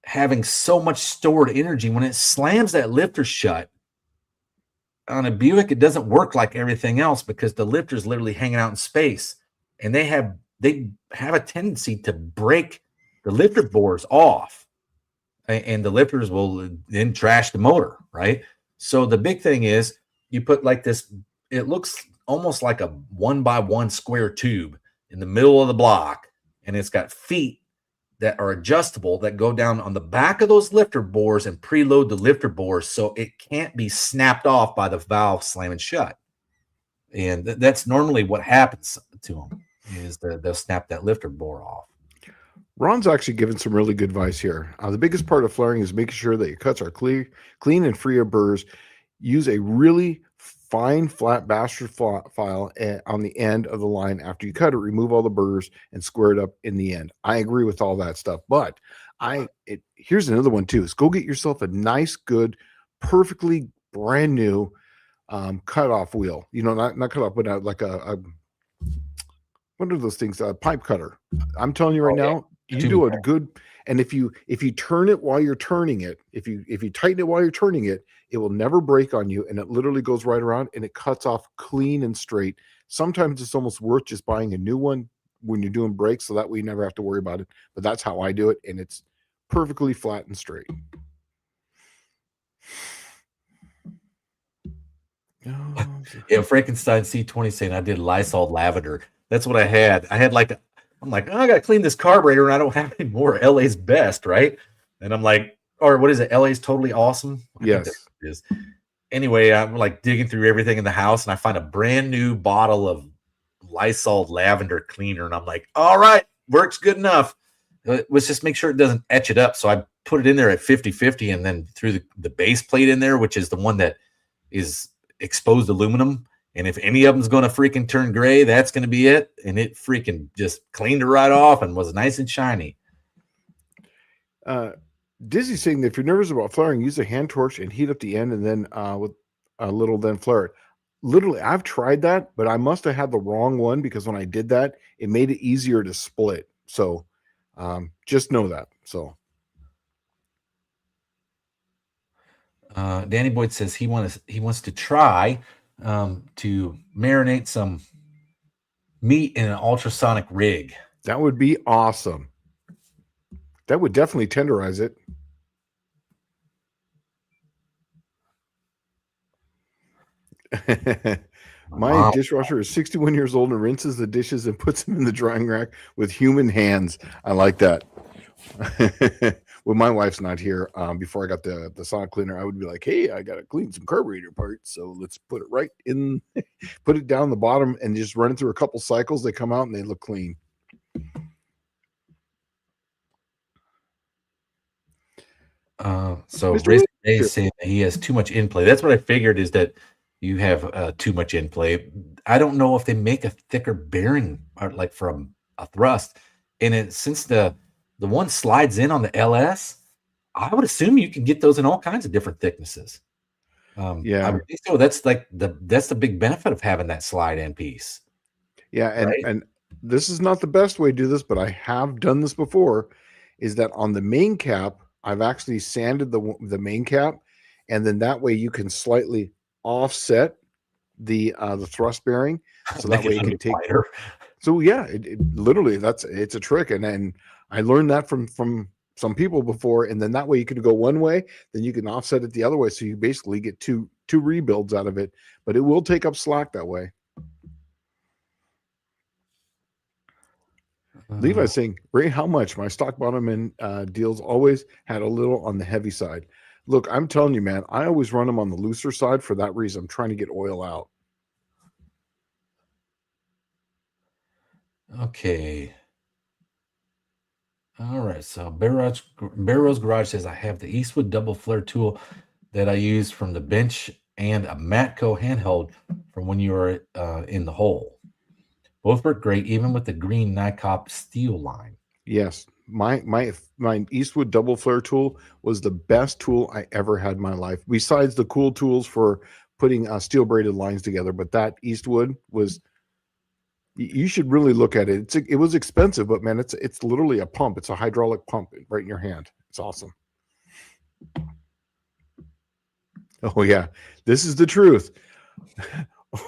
having so much stored energy, when it slams that lifter shut on a Buick, it doesn't work like everything else, because the lifter's literally hanging out in space, and they have a tendency to break the lifter bores off, and the lifters will then trash the motor, right? So the big thing is you put like this, it looks almost like a 1x1 square tube in the middle of the block, and it's got feet that are adjustable that go down on the back of those lifter bores and preload the lifter bores so it can't be snapped off by the valve slamming shut. And that's normally what happens to them, is they'll snap that lifter bore off. Ron's actually given some really good advice here. The biggest part of flaring is making sure that your cuts are clean and free of burrs. Use a really fine flat bastard file on the end of the line after you cut it. Remove all the burrs and square it up in the end. I agree with all that stuff, but here's another one too: is go get yourself a nice, good, perfectly brand new cutoff wheel. Not cut off, but like a what are those things? A pipe cutter. I'm telling you right now, you do a good. And if you turn it while you're turning it, if you tighten it while you're turning it, it will never break on you, and it literally goes right around and it cuts off clean and straight. Sometimes it's almost worth just buying a new one when you're doing brakes, so that way you never have to worry about it. But that's how I do it, and it's perfectly flat and straight. Yeah, Frankenstein C20 saying I did Lysol lavender. That's what I had. I'm like, oh, I gotta clean this carburetor, and I don't have any more LA's best, right? And I'm like, or what is it? LA's totally awesome. Yes. It is. Anyway, I'm like digging through everything in the house, and I find a brand new bottle of Lysol lavender cleaner, and I'm like, all right, works good enough. Let's just make sure it doesn't etch it up. So I put it in there at 50-50, and then threw the base plate in there, which is the one that is exposed aluminum. And if any of them's going to freaking turn gray, that's going to be it. And it freaking just cleaned it right off and was nice and shiny. Dizzy's saying that if you're nervous about flaring, use a hand torch and heat up the end, and then with a little, then flare it. Literally, I've tried that, but I must have had the wrong one, because when I did that, it made it easier to split. So just know that. So Danny Boyd says he wants to try to marinate some meat in an ultrasonic rig. That would be awesome. That would definitely tenderize it. My dishwasher is 61 years old and rinses the dishes and puts them in the drying rack with human hands. I like that. When my wife's not here, before I got the sonic cleaner, I would be like, hey, I got to clean some carburetor parts. So let's put it right in, put it down the bottom and just run it through a couple cycles. They come out and they look clean. So Race is saying that he has too much in play. That's what I figured, is that you have too much in play. I don't know if they make a thicker bearing, or like from a thrust. And since the one slides in on the LS, I would assume you can get those in all kinds of different thicknesses. Yeah, I would think so. That's like that's the big benefit of having that slide end piece. Yeah, right? and this is not the best way to do this, but I have done this before. Is that on the main cap? I've actually sanded the main cap, and then that way you can slightly offset the thrust bearing, so that Make it way a it little can bit take. wider. So yeah, it literally it's a trick, and I learned that from some people before, and then that way you could go one way, then you can offset it the other way, so you basically get two rebuilds out of it, but it will take up slack that way. Levi's saying, Ray, how much? My stock bottom end deals always had a little on the heavy side. Look, I'm telling you, man, I always run them on the looser side for that reason. I'm trying to get oil out. Okay. All right. So Barrow's Garage says I have the Eastwood double flare tool that I use from the bench and a Matco handheld from when you were in the hole. Both work great, even with the green Nikop steel line. Yes, my Eastwood double flare tool was the best tool I ever had in my life. Besides the cool tools for putting steel braided lines together, but that Eastwood was. You should really look at it. It was expensive, but man, it's literally a pump. It's a hydraulic pump right in your hand. It's awesome. Oh yeah, this is the truth.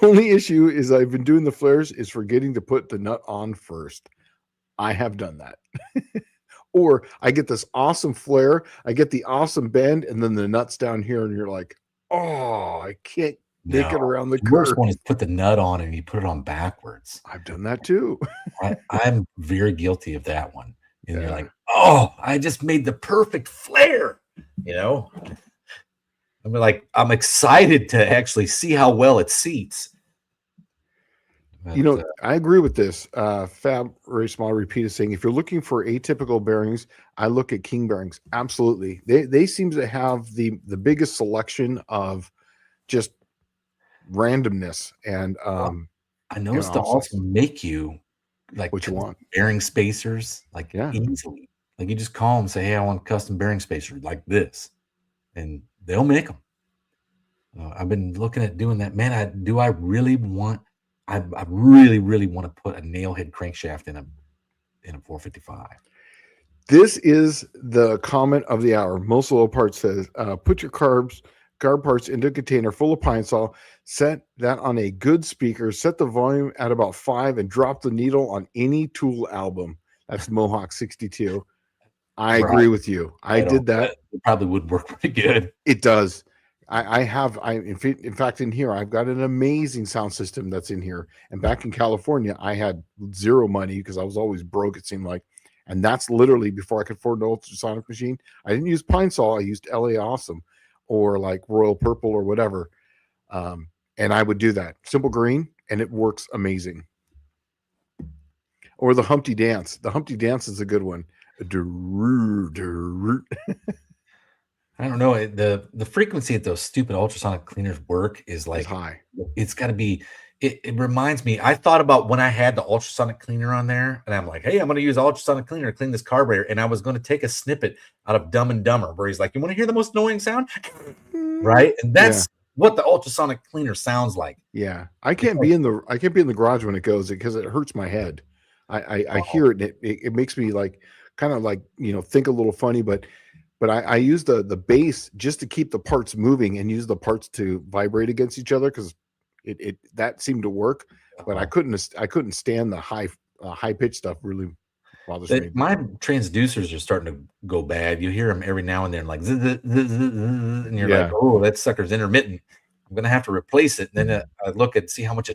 Only issue is I've been doing the flares is forgetting to put the nut on first. I have done that. Or I get this awesome flare, I get the awesome bend, and then the nuts down here, and you're like, oh, I can't make it No, around the the worst curve. one is put the nut on and you put it on backwards. I've done that too. I'm very guilty of that one. And you're Yeah. like, oh, I just made the perfect flare. You know, I'm like, I'm excited to actually see how well it seats. But, I agree with this. Fab Ray Small Repeat is saying if you're looking for atypical bearings, I look at King bearings. Absolutely. They seem to have the biggest selection of just randomness and I noticed to awesome. also make you like What you want. bearing spacers like Yeah. easily. Like you just call them and say, hey, I want a custom bearing spacer like this. And they'll make them. I've been looking at doing that. Man, I really want I really want to put a nail head crankshaft in a 455. This is the comment of the hour. Most low parts says, put your carb parts into a container full of pine saw, set that on a good speaker, set the volume at about 5, and drop the needle on any Tool album. That's Mohawk 62. I agree with you. I did that. It probably would work pretty good. It does. In fact, in here, I've got an amazing sound system that's in here. And back in California, I had zero money because I was always broke, it seemed like. And that's literally before I could afford an ultrasonic machine. I didn't use Pine Saw. I used LA Awesome or like Royal Purple or whatever. And I would do that. Simple Green, and it works amazing. Or the Humpty Dance. The Humpty Dance is a good one. I don't know. The frequency that those stupid ultrasonic cleaners work is like high. It's got to be. It reminds me. I thought about when I had the ultrasonic cleaner on there, and I'm like, "Hey, I'm going to use ultrasonic cleaner to clean this carburetor." And I was going to take a snippet out of Dumb and Dumber, where he's like, "You want to hear the most annoying sound?" Right, and that's what the ultrasonic cleaner sounds like. Yeah, I can't be in the garage when it goes because it hurts my head. I hear it, and it makes me like kind of like think a little funny, but I use the bass just to keep the parts moving and use the parts to vibrate against each other because it that seemed to work, but I couldn't stand the high pitch stuff. Really bothers me. My transducers are starting to go bad. You hear them every now and then, like zzz, zzz, zzz, zzz, and you're like, "Oh, that sucker's intermittent. I'm gonna have to replace it." And then I look and see how much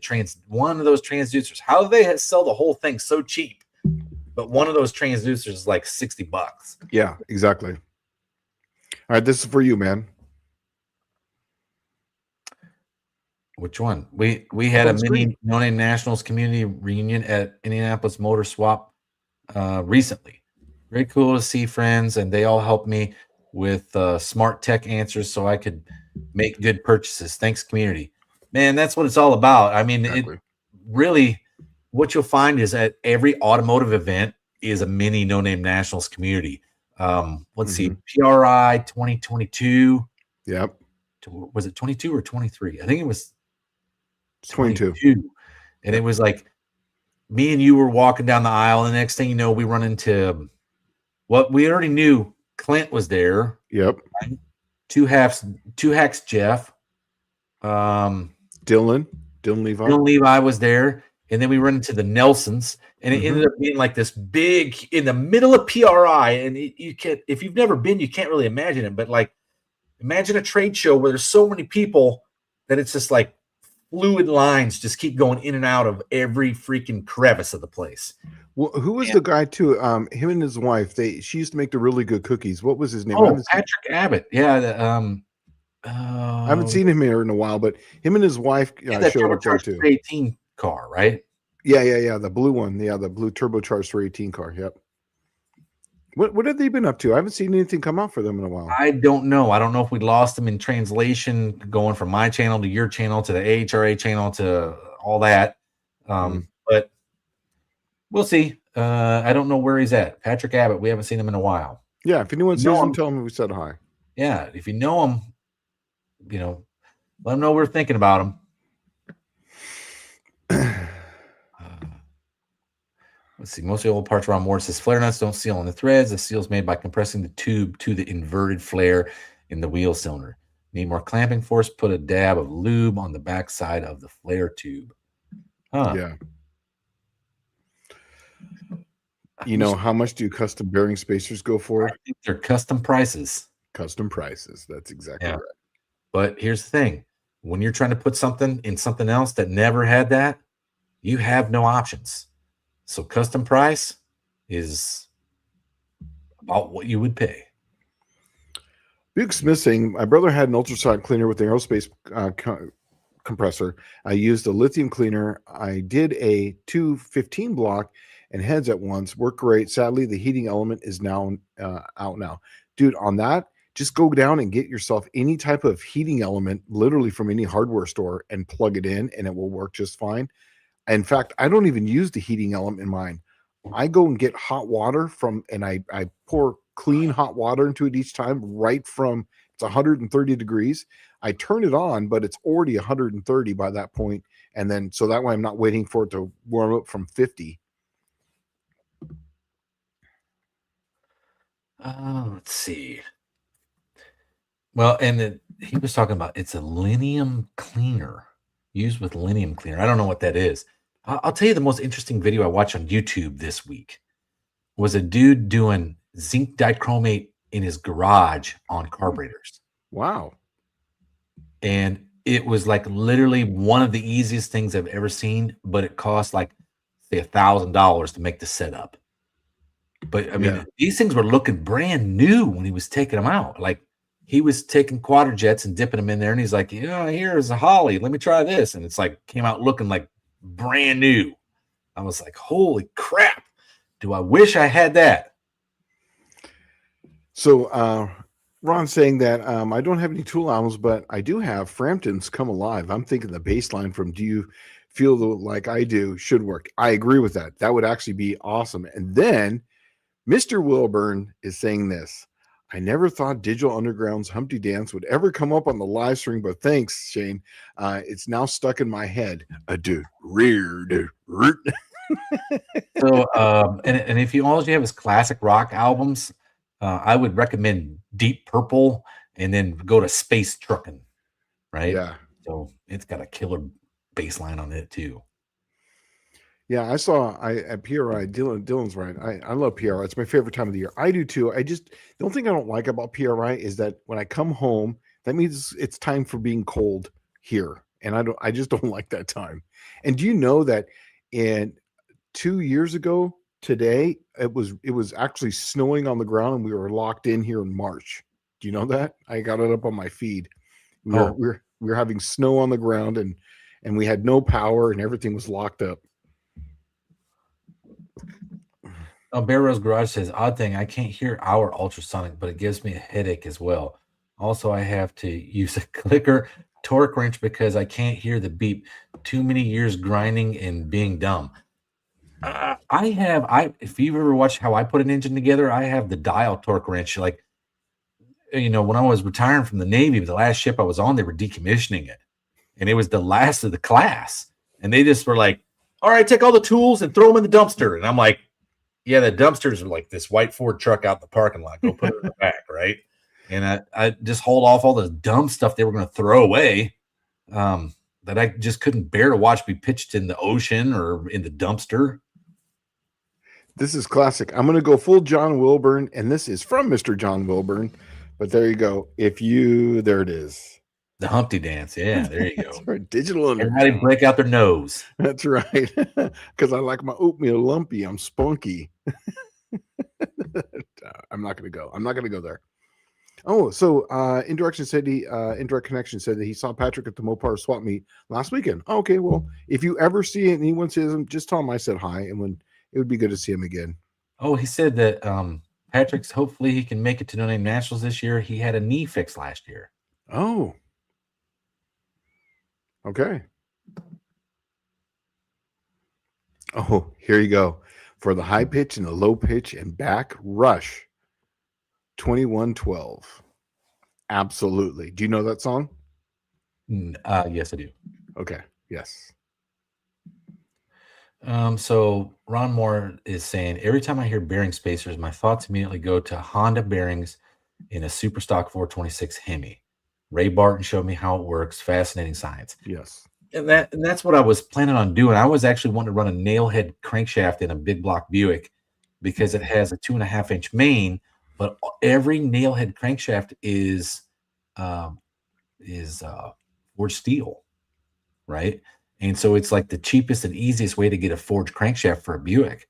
one of those transducers. How do they sell the whole thing so cheap? But one of those transducers is like $60. Yeah, exactly. All right, this is for you, man. Which one? We had a mini No Name Nationals community reunion at Indianapolis Motor Swap recently. Very cool to see friends, and they all helped me with smart tech answers so I could make good purchases. Thanks, community. Man, that's what it's all about. I mean, it really, what you'll find is at every automotive event is a mini No Name Nationals community. Let's see, PRI 2022. Yep. Was it 22 or 23? I think it was 22. And it was like me and you were walking down the aisle, and the next thing you know, we run into what we already knew. Clint was there. Yep. Two hacks Jeff. Dylan Levi. Dylan Levi was there. And then we run into the Nelsons, and it ended up being like this big in the middle of PRI. And you can't, if you've never been, you can't really imagine it. But like, imagine a trade show where there's so many people that it's just like fluid lines just keep going in and out of every freaking crevice of the place. Well, who was the guy too? Him and his wife. She used to make the really good cookies. What was his name? Oh, Patrick Abbott. Yeah. I haven't seen him here in a while, but him and his wife showed up there too. 18 car, right? Yeah. The blue one. Yeah, the blue turbocharged 318 car. Yep. What have they been up to? I haven't seen anything come out for them in a while. I don't know. I don't know if we lost them in translation, going from my channel to your channel to the AHRA channel to all that. But we'll see. I don't know where he's at. Patrick Abbott, we haven't seen him in a while. Yeah, if anyone sees him, tell him we said hi. Yeah, if you know him, let him know we're thinking about him. Let's see. Most of the old parts are on board. It says flare nuts don't seal on the threads. The seal is made by compressing the tube to the inverted flare in the wheel cylinder. Need more clamping force? Put a dab of lube on the back side of the flare tube. Yeah. You know, how much do custom bearing spacers go for? I think they're custom prices. Custom prices. That's exactly right. But here's the thing. When you're trying to put something in something else that never had that, you have no options. So custom price is about what you would pay. Big Smith saying, my brother had an ultrasonic cleaner with an aerospace compressor. I used a lithium cleaner. I did a 215 block and heads at once. Worked great. Sadly, the heating element is now out now. Dude, on that, just go down and get yourself any type of heating element, literally from any hardware store, and plug it in, and it will work just fine. In fact, I don't even use the heating element in mine. I go and get hot water and I pour clean hot water into it each time, right from, it's 130 degrees. I turn it on, but it's already 130 by that point. And then, so that way I'm not waiting for it to warm up from 50. Let's see. Well, and he was talking about, it's a lineum cleaner, used with lineum cleaner. I don't know what that is. I'll tell you the most interesting video I watched on YouTube this week was a dude doing zinc dichromate in his garage on carburetors. Wow. And it was like literally one of the easiest things I've ever seen, but it cost like, say, $1,000 to make the setup. But I mean, these things were looking brand new when he was taking them out. Like, he was taking quadrajets jets and dipping them in there, and he's like, here's a Holly. Let me try this. And it's like, came out looking like brand new. I was like, holy crap. Do I wish I had that? So Ron's saying that I don't have any tool albums, but I do have Frampton's Come Alive. I'm thinking the bass line from Do You Feel Like I Do should work. I agree with that. That would actually be awesome. And then Mr. Wilburn is saying this. I never thought Digital Underground's Humpty Dance would ever come up on the live stream, but thanks, Shane. It's now stuck in my head. So, and if all you have is classic rock albums, I would recommend Deep Purple and then go to Space Truckin', right? Yeah. So it's got a killer bass line on it too. Yeah, I saw at PRI, Dylan's right. I love PRI. It's my favorite time of the year. I do too. The only thing I don't like about PRI is that when I come home, that means it's time for being cold here. And I just don't like that time. And do you know that 2 years ago today, it was actually snowing on the ground and we were locked in here in March. Do you know that? I got it up on my feed. We were having snow on the ground and we had no power and everything was locked up. Oh, Bear Rose Garage says, odd thing, I can't hear our ultrasonic, but it gives me a headache as well. Also, I have to use a clicker torque wrench because I can't hear the beep. Too many years grinding and being dumb. If you've ever watched how I put an engine together, I have the dial torque wrench. Like, when I was retiring from the Navy, the last ship I was on, they were decommissioning it. And it was the last of the class. And they just were like, all right, take all the tools and throw them in the dumpster. And I'm like, yeah, the dumpsters are like this white Ford truck out in the parking lot. Go put it in the back, right? And I just hold off all the dumb stuff they were going to throw away that I just couldn't bear to watch be pitched in the ocean or in the dumpster. This is classic. I'm going to go full John Wilburn, and this is from Mr. John Wilburn. But there you go. There it is. The Humpty Dance. Yeah, there you go. That's right. Digital Everybody break out their nose. That's right. Because I like my oatmeal lumpy. I'm spunky. I'm not going to go. I'm not going to go there. Oh, so Indirect Connection said that he saw Patrick at the Mopar swap meet last weekend. Oh, okay, well, if you ever see it and anyone sees him, just tell him I said hi, and when it would be good to see him again. Oh, he said that Patrick's hopefully he can make it to No Name Nationals this year. He had a knee fix last year. Oh, okay. Oh, here you go for the high pitch and the low pitch and back rush. 2112. Absolutely. Do you know that song? Yes, I do. Okay. Yes. So Ron Moore is saying, every time I hear bearing spacers, my thoughts immediately go to Honda bearings in a super stock 426 Hemi. Ray Barton showed me how it works. Fascinating science. Yes. And that's what I was planning on doing. I was actually wanting to run a nailhead crankshaft in a big block Buick because it has a 2.5-inch main, but every nailhead crankshaft is forged steel, right? And so it's like the cheapest and easiest way to get a forged crankshaft for a Buick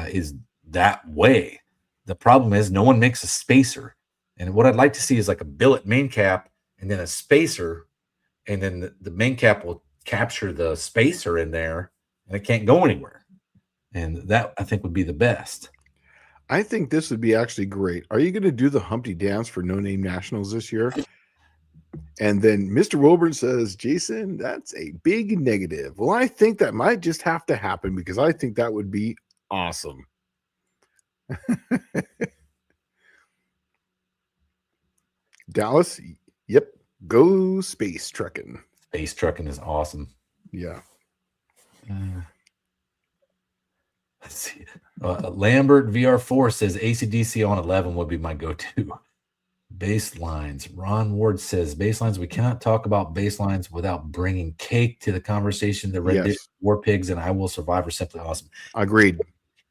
is that way. The problem is no one makes a spacer. And what I'd like to see is like a billet main cap and then a spacer, and then the main cap will capture the spacer in there and it can't go anywhere. And that I think would be the best. I think this would be actually great. Are you going to do the Humpty Dance for No Name Nationals this year? And then Mr. Wilburn says, Jason, that's a big negative. Well, I think that might just have to happen because I think that would be awesome. Dallas, yep, go space trucking. Space trucking is awesome. Yeah. Let's see. Lambert VR4 says AC/DC on 11 would be my go-to. Baselines. Ron Ward says baselines. We cannot talk about baselines without bringing Cake to the conversation. The Red War Pigs and I Will Survive are simply awesome. Agreed.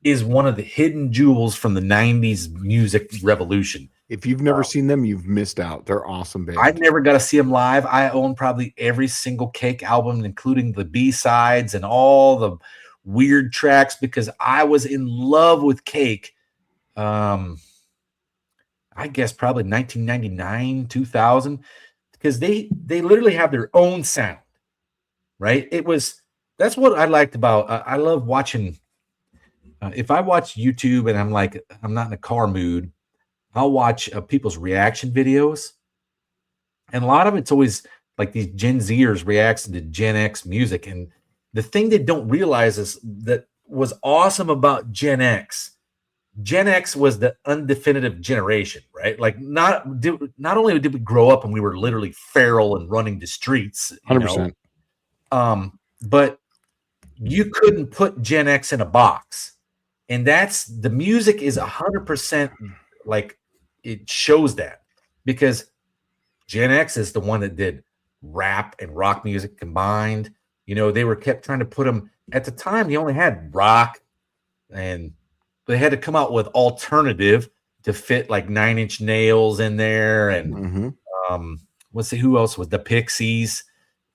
Is one of the hidden jewels from the 90s music revolution. If you've never seen them, you've missed out. They're awesome band. I've never got to see them live. I own probably every single Cake album, including the B-sides and all the weird tracks, because I was in love with Cake. I guess probably 1999, 2000, because they literally have their own sound, right? That's what I liked about. I love watching. If I watch YouTube and I'm not in a car mood, I'll watch people's reaction videos, and a lot of it's always like these Gen Zers reacting to Gen X music. And the thing they don't realize is that was awesome about Gen X. Gen X was the undefinitive generation, right? Like not only did we grow up and we were literally feral and running the streets, 100%. But you couldn't put Gen X in a box, and that's the music is 100% like it shows that, because Gen X is the one that did rap and rock music combined. They were kept trying to put them at the time. You only had rock, and they had to come out with alternative to fit like 9 Inch Nails in there. And let's see who else was the Pixies.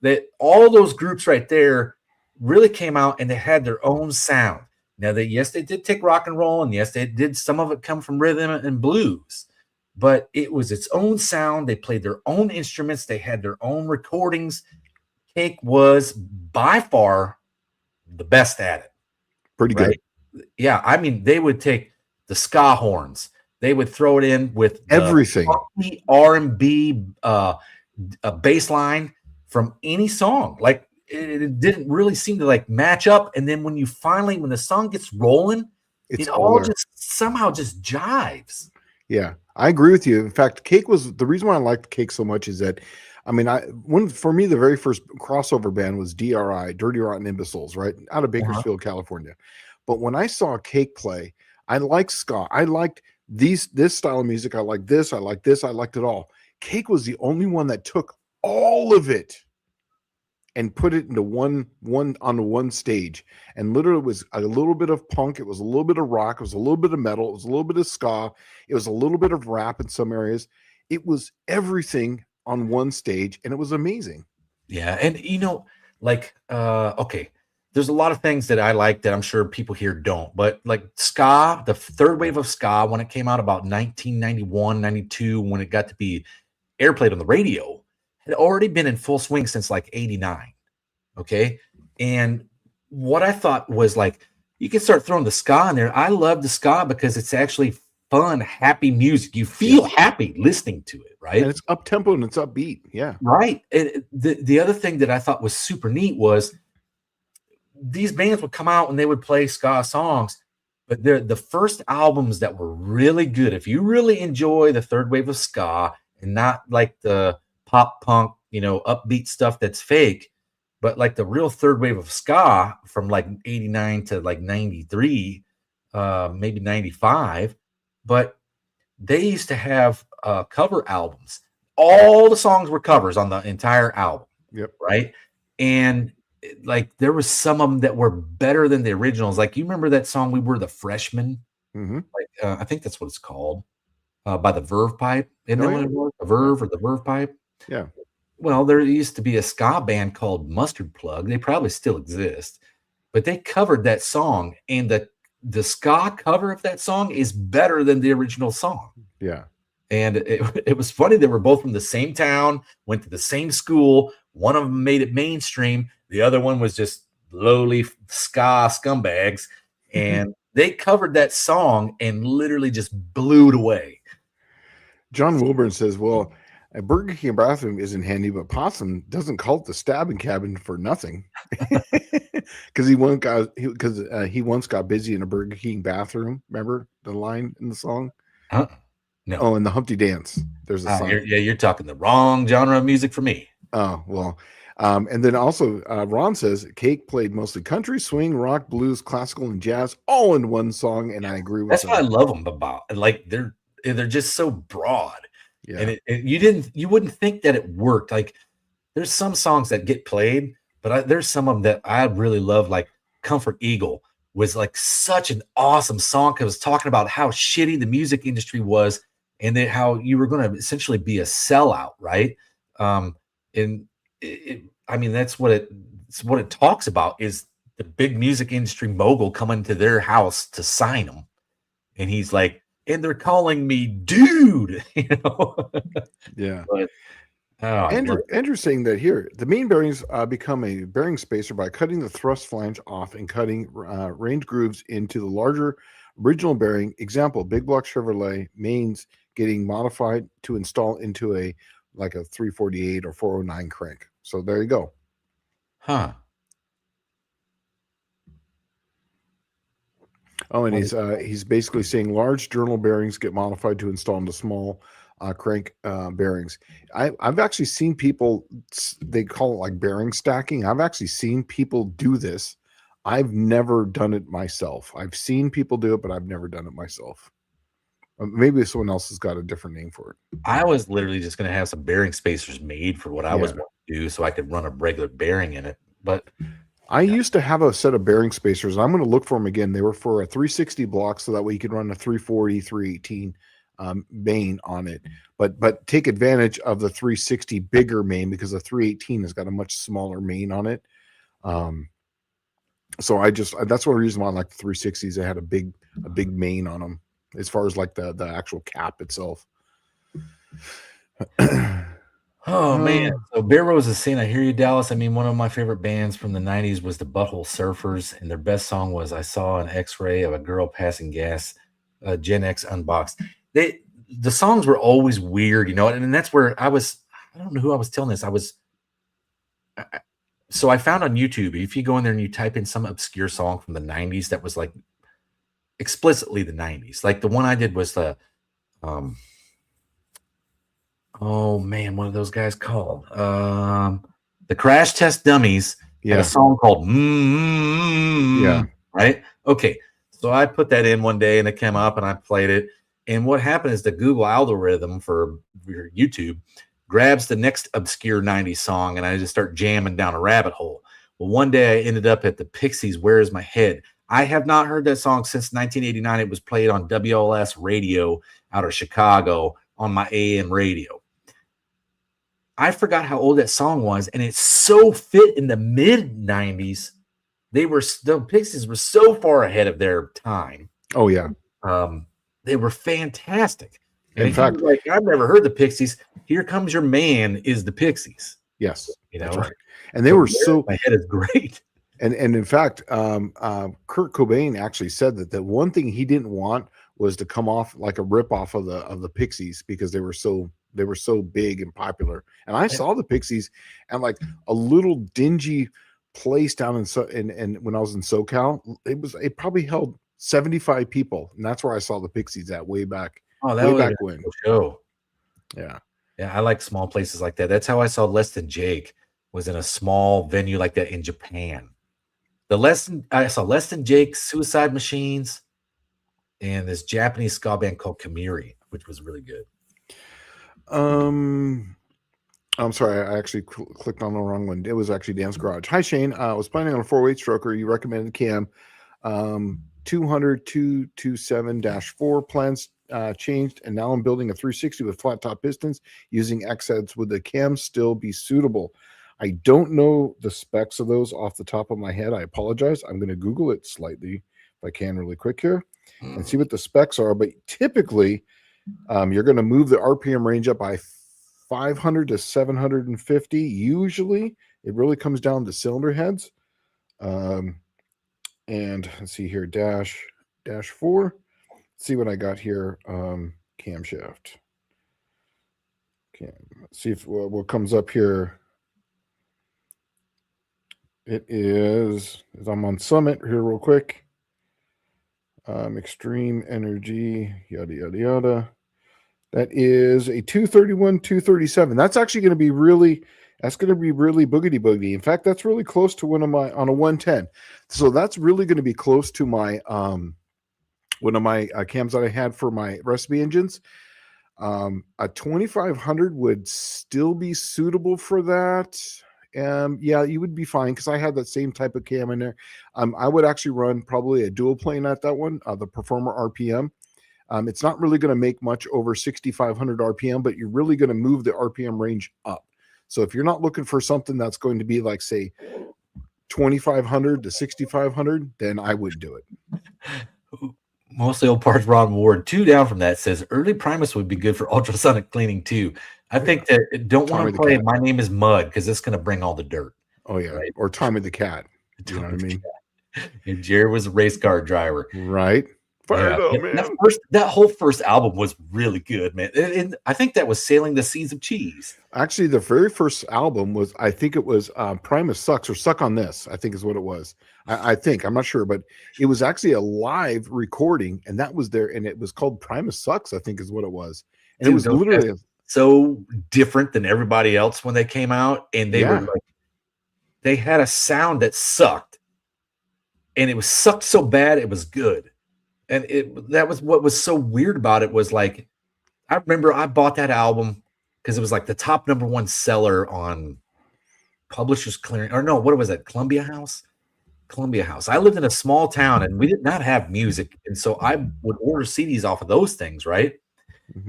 That all those groups right there really came out and they had their own sound. Now they did take rock and roll, and yes, they did. Some of it come from rhythm and blues, but it was its own sound. They played their own instruments. They had their own recordings. Cake was by far the best at it. Pretty good. Yeah, I mean, they would take the ska horns. They would throw it in with everything. R&B bass line from any song. Like it didn't really seem to like match up. And then when the song gets rolling, it all just somehow just jives. Yeah, I agree with you. In fact, Cake was the reason why I liked Cake so much is that I mean, for me, the very first crossover band was DRI, Dirty Rotten Imbeciles, right out of Uh-huh. Bakersfield, California. But when I saw Cake play, I liked ska. I liked this style of music. I liked this. I liked this. I liked it all. Cake was the only one that took all of it and put it into one on one stage. And literally, it was a little bit of punk. It was a little bit of rock. It was a little bit of metal. It was a little bit of ska. It was a little bit of rap in some areas. It was everything on one stage, and it was amazing. Yeah, and like okay, there's a lot of things that I like that I'm sure people here don't, but like ska, the third wave of ska, when it came out about 1991, 92, when it got to be airplayed on the radio, had already been in full swing since like 89. Okay. And what I thought was like, you can start throwing the ska in there. I love the ska because it's actually fun, happy music. You feel happy listening to it, right? And it's up tempo and it's upbeat. Yeah. Right. And the other thing that I thought was super neat was these bands would come out and they would play ska songs, but they're the first albums that were really good. If you really enjoy the third wave of ska and not like the pop punk, upbeat stuff that's fake, but like the real third wave of ska from like 89 to like 93, maybe 95, but they used to have cover albums. All the songs were covers on the entire album. Yep. Right. And like there was some of them that were better than the originals. Like you remember that song "We Were the Freshmen"? Mm-hmm. Like I think that's what it's called, by the Verve Pipe. Isn't Oh, that yeah. what it was? The Verve or the Verve Pipe? Yeah. Well, there used to be a ska band called Mustard Plug. They probably still exist, but they covered that song, and the ska cover of that song is better than the original song. Yeah. And it was funny. They were both from the same town, went to the same school. One of them made it mainstream. The other one was just lowly ska scumbags. And they covered that song and literally just blew it away. John Wilburn says, well, a Burger King bathroom isn't handy, but Possum doesn't call it the stabbing cabin for nothing. Because he once got busy in a Burger King bathroom. Remember the line in the song? No. Oh, in the Humpty Dance. There's a song. You're talking the wrong genre of music for me. Oh, well. And then also Ron says Cake played mostly country, swing, rock, blues, classical, and jazz all in one song. And I agree with That's that. what I love them about. Like they're just so broad. Yeah. And you wouldn't think that it worked. Like there's some songs that get played, but there's some of them that I really love. Like Comfort Eagle was like such an awesome song. It was talking about how shitty the music industry was, and then how you were going to essentially be a sellout, right? And I mean, that's what it talks about is the big music industry mogul coming to their house to sign them, and he's like, and they're calling me dude, Yeah. But, Andrew saying that here, the main bearings become a bearing spacer by cutting the thrust flange off and cutting range grooves into the larger original bearing. Example, big block Chevrolet mains getting modified to install into a 348 or 409 crank. So there you go. Huh. Oh, and he's basically saying large journal bearings get modified to install into small crank bearings. I've actually seen people, they call it like bearing stacking. I've actually seen people do this. I've never done it myself. I've seen people do it, but I've never done it myself. Maybe someone else has got a different name for it. I was literally just going to have some bearing spacers made for what I was wanting to do so I could run a regular bearing in it. But I used to have a set of bearing spacers. I'm going to look for them again. They were for a 360 block, so that way you could run a 340, 318 main on it. But take advantage of the 360 bigger main, because the 318 has got a much smaller main on it. So that's one reason why I like the 360s. They had a big main on them as far as like the actual cap itself. Oh man. So Bear Rose is saying, I hear you, Dallas. I mean, one of my favorite bands from the 90s was the Butthole Surfers, and their best song was I Saw an X-Ray of a Girl Passing Gas, Gen X Unboxed. The songs were always weird, and that's where I don't know who I was telling this. So I found on YouTube, if you go in there and you type in some obscure song from the 90s that was like explicitly the 90s, like the one I did was the oh man, one of those guys called the Crash Test Dummies had a Yeah. song called Yeah. right? Okay. So I put that in one day and it came up and I played it. And what happened is the Google algorithm for your YouTube grabs the next obscure 90s song and I just start jamming down a rabbit hole. Well, one day I ended up at the Pixies, Where Is My Head? I have not heard that song since 1989. It was played on WLS radio out of Chicago on my AM radio. I forgot how old that song was, and it so fit in the mid 90s. The Pixies were so far ahead of their time. Oh yeah. They were fantastic. And In if you fact, were like, I've never heard the Pixies, Here Comes Your Man is the Pixies. yes, You that's know, right. And they were so. My head is great. And in fact, Kurt Cobain actually said that one thing he didn't want was to come off like a rip off of the Pixies because they were so big and popular. And I saw the Pixies at like a little dingy place down in when I was in SoCal. It probably held 75 people, and that's where I saw the Pixies at way back. Oh, that way was back a when. cool show. Yeah. Yeah, I like small places like that. That's how I saw Less Than Jake was in a small venue like that in Japan. I saw Less Than Jake, Suicide Machines, and this Japanese ska band called Kamiri, which was really good. I'm sorry, I actually clicked on the wrong one. It was actually Dan's Garage. Hi Shane, I was planning on a 4-weight stroker. You recommended Cam 200-227-4 plans changed, and now I'm building a 360 with flat top pistons using X-heads. Would the cam still be suitable? I don't know the specs of those off the top of my head. I apologize. I'm going to Google it slightly if I can really quick here and see what the specs are. But typically, you're going to move the RPM range up by 500 to 750. Usually, it really comes down to cylinder heads. And let's see here, dash 4. Let's see what I got here. Camshaft. Okay, let's see if what comes up here. It is, as I'm on Summit here real quick. Extreme Energy, yada, yada, yada. That is a 231, 237. That's actually going to be really boogity boogity. In fact, that's really close to one of my, on a 110. So that's really going to be close to my, one of my cams that I had for my recipe engines. A 2500 would still be suitable for that. Yeah, you would be fine because I had that same type of cam in there. I would actually run probably a dual plane at that one, the Performer RPM. It's not really going to make much over 6,500 RPM, but you're really going to move the RPM range up. So if you're not looking for something that's going to be like, say, 2,500 to 6,500, then I would do it. Mostly old parts Ron Ward. 2 down from that says early Primus would be good for ultrasonic cleaning too. I think that don't want to play My Name is Mud because it's going to bring all the dirt. Oh yeah, right? Or Tommy the Cat. You know what I mean? And Jared was a race car driver, right? Fired up, man. That whole first album was really good, man. And I think that was Sailing the Seas of Cheese. Actually, the very first album was, I think it was Primus Sucks or Suck on This, I think is what it was. I think, I'm not sure, but it was actually a live recording, and that was there, and it was called Primus Sucks, I think is what it was. And dude, it was literally so different than everybody else when they came out, and they were like, they had a sound that sucked, and it was sucked so bad it was good. And that was what was so weird about it was like, I remember I bought that album because it was like the top #1 seller on Publishers Clearing, or no, what was that? Columbia House. I lived in a small town and we did not have music, and so I would order CDs off of those things, right?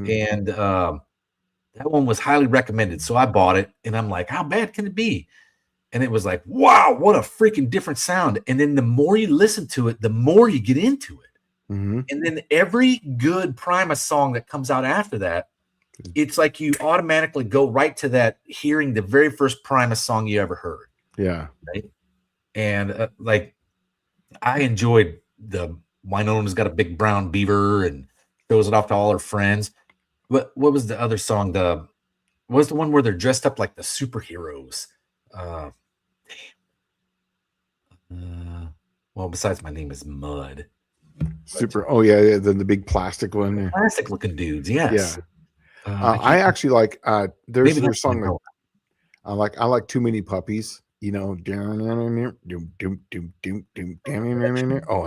And that one was highly recommended, so I bought it, and I'm like, how bad can it be? And it was like, wow, what a freaking different sound. And then the more you listen to it, the more you get into it. And then every good Primus song that comes out after that, it's like you automatically go right to that hearing the very first Primus song you ever heard. Yeah. Right. And like, I enjoyed the Winona's Got a Big Brown Beaver and shows it off to all her friends. What was the other song? What was the one where they're dressed up like the superheroes? Well, besides My Name is Mud. Super. Oh yeah, the big plastic one. Plastic looking dudes. Yes. I actually like there's Maybe your that's my song like note. I like Too Many Puppies. Oh, I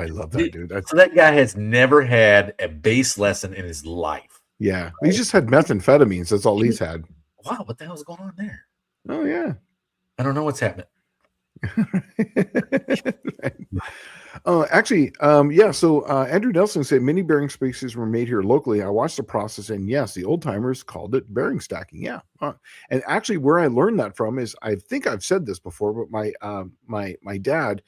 love that dude. That's So that guy has never had a bass lesson in his life. yeah. He just had methamphetamines. That's all he's had. Wow, what the hell's going on there? Oh yeah. I don't know what's happening. Actually, yeah. So Andrew Nelson said many bearing spaces were made here locally. I watched the process, and yes, the old timers called it bearing stacking. Yeah, and actually, where I learned that from is I think I've said this before, but my dad,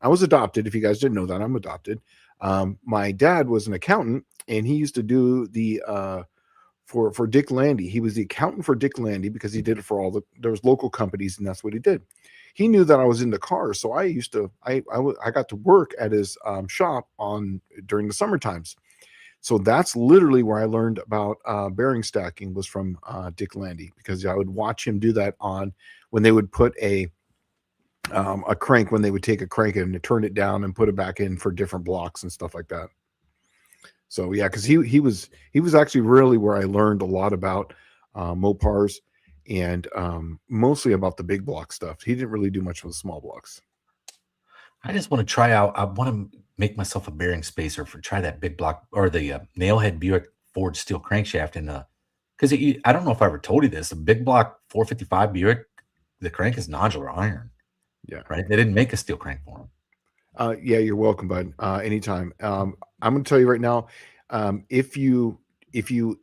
I was adopted. If you guys didn't know that, I'm adopted. My dad was an accountant, and he used to do the for Dick Landy. He was the accountant for Dick Landy because he did it for all there was local companies, and that's what he did. He knew that I was into cars, so I got to work at his shop during the summer times. So that's literally where I learned about bearing stacking was from Dick Landy, because I would watch him do that on when they would put a crank, when they would take a crank and turn it down and put it back in for different blocks and stuff like that. So yeah, because he was actually really where I learned a lot about Mopars and mostly about the big block stuff. He didn't really do much with the small blocks. I just want to try out. I want to make myself a bearing spacer for try that big block or the nailhead Buick Ford steel crankshaft. And because I don't know if I ever told you this, the big block 455 Buick, the crank is nodular iron. Yeah, right. They didn't make a steel crank for them. Yeah, you're welcome, bud. Anytime. I'm going to tell you right now. If you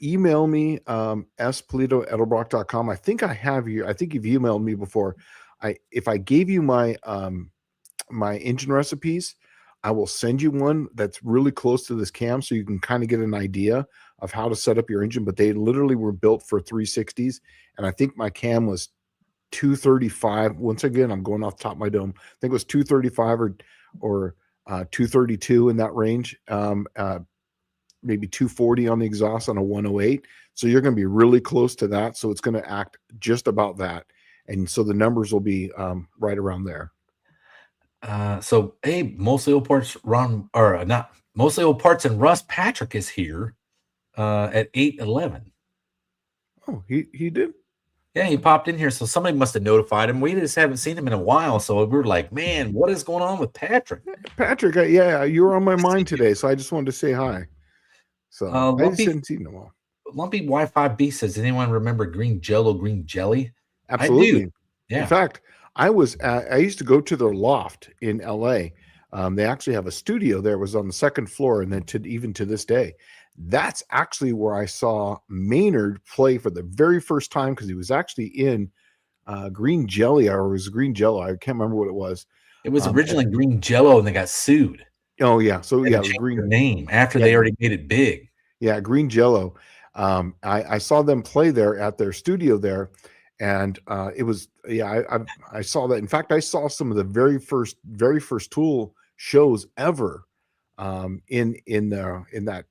email me spolito@edelbrock.com, I think I have you. I think you've emailed me before. If I gave you my my engine recipes, I will send you one that's really close to this cam, so you can kind of get an idea of how to set up your engine. But they literally were built for 360s, and I think my cam was 235. Once again, I'm going off the top of my dome. I think it was 235 or 232 in that range. Maybe 240 on the exhaust on a 108. So you're going to be really close to that. So it's going to act just about that. And so the numbers will be right around there. So hey, mostly old parts Ron, or not mostly old parts, and Russ Patrick is here at 8:11. Oh, he did. Yeah, he popped in here, so somebody must have notified him. We just haven't seen him in a while, so we were like, "Man, what is going on with Patrick?" Patrick, yeah, you were on my mind today, so I just wanted to say hi. So I just hadn't seen him in a while. Lumpy Wi-Fi B says, "Anyone remember green Jello, green jelly?" Absolutely. I do. Yeah. In fact, I used to go to their loft in LA. They actually have a studio there. It was on the second floor, and then even to this day, that's actually where I saw Maynard play for the very first time, because he was actually in Green Jelly, or it was Green Jello. I can't remember what it was. It was originally Green Jello, and they got sued. Oh yeah, so yeah, it was Green name after they already made it big. Yeah, Green Jello. I saw them play there at their studio there, and it was I saw that. In fact, I saw some of the very first Tool shows ever in that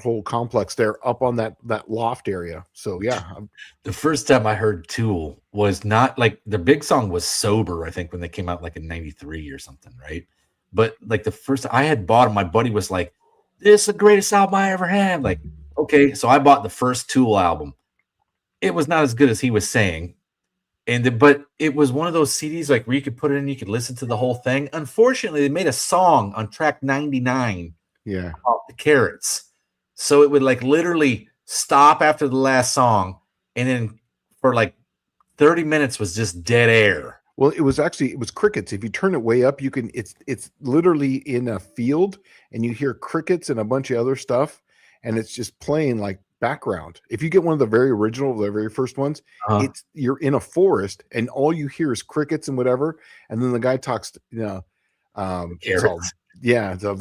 whole complex there, up on that loft area. So yeah, the first time I heard Tool was not like the big song was Sober, I think, when they came out like in 93 or something, right? But like the first I had bought them, my buddy was like, "This is the greatest album I ever had." Like, okay, so I bought the first Tool album. It was not as good as he was saying. But it was one of those CDs like where you could put it in, you could listen to the whole thing. Unfortunately, they made a song on track 99 called The Carrots. So it would like literally stop after the last song, and then for like 30 minutes was just dead air. Well, it was crickets. If you turn it way up, you can it's literally in a field, and you hear crickets and a bunch of other stuff, and it's just playing like background. If you get one of the very original, the very first ones, you're in a forest, and all you hear is crickets and whatever, and then the guy talks to, it's all, yeah, so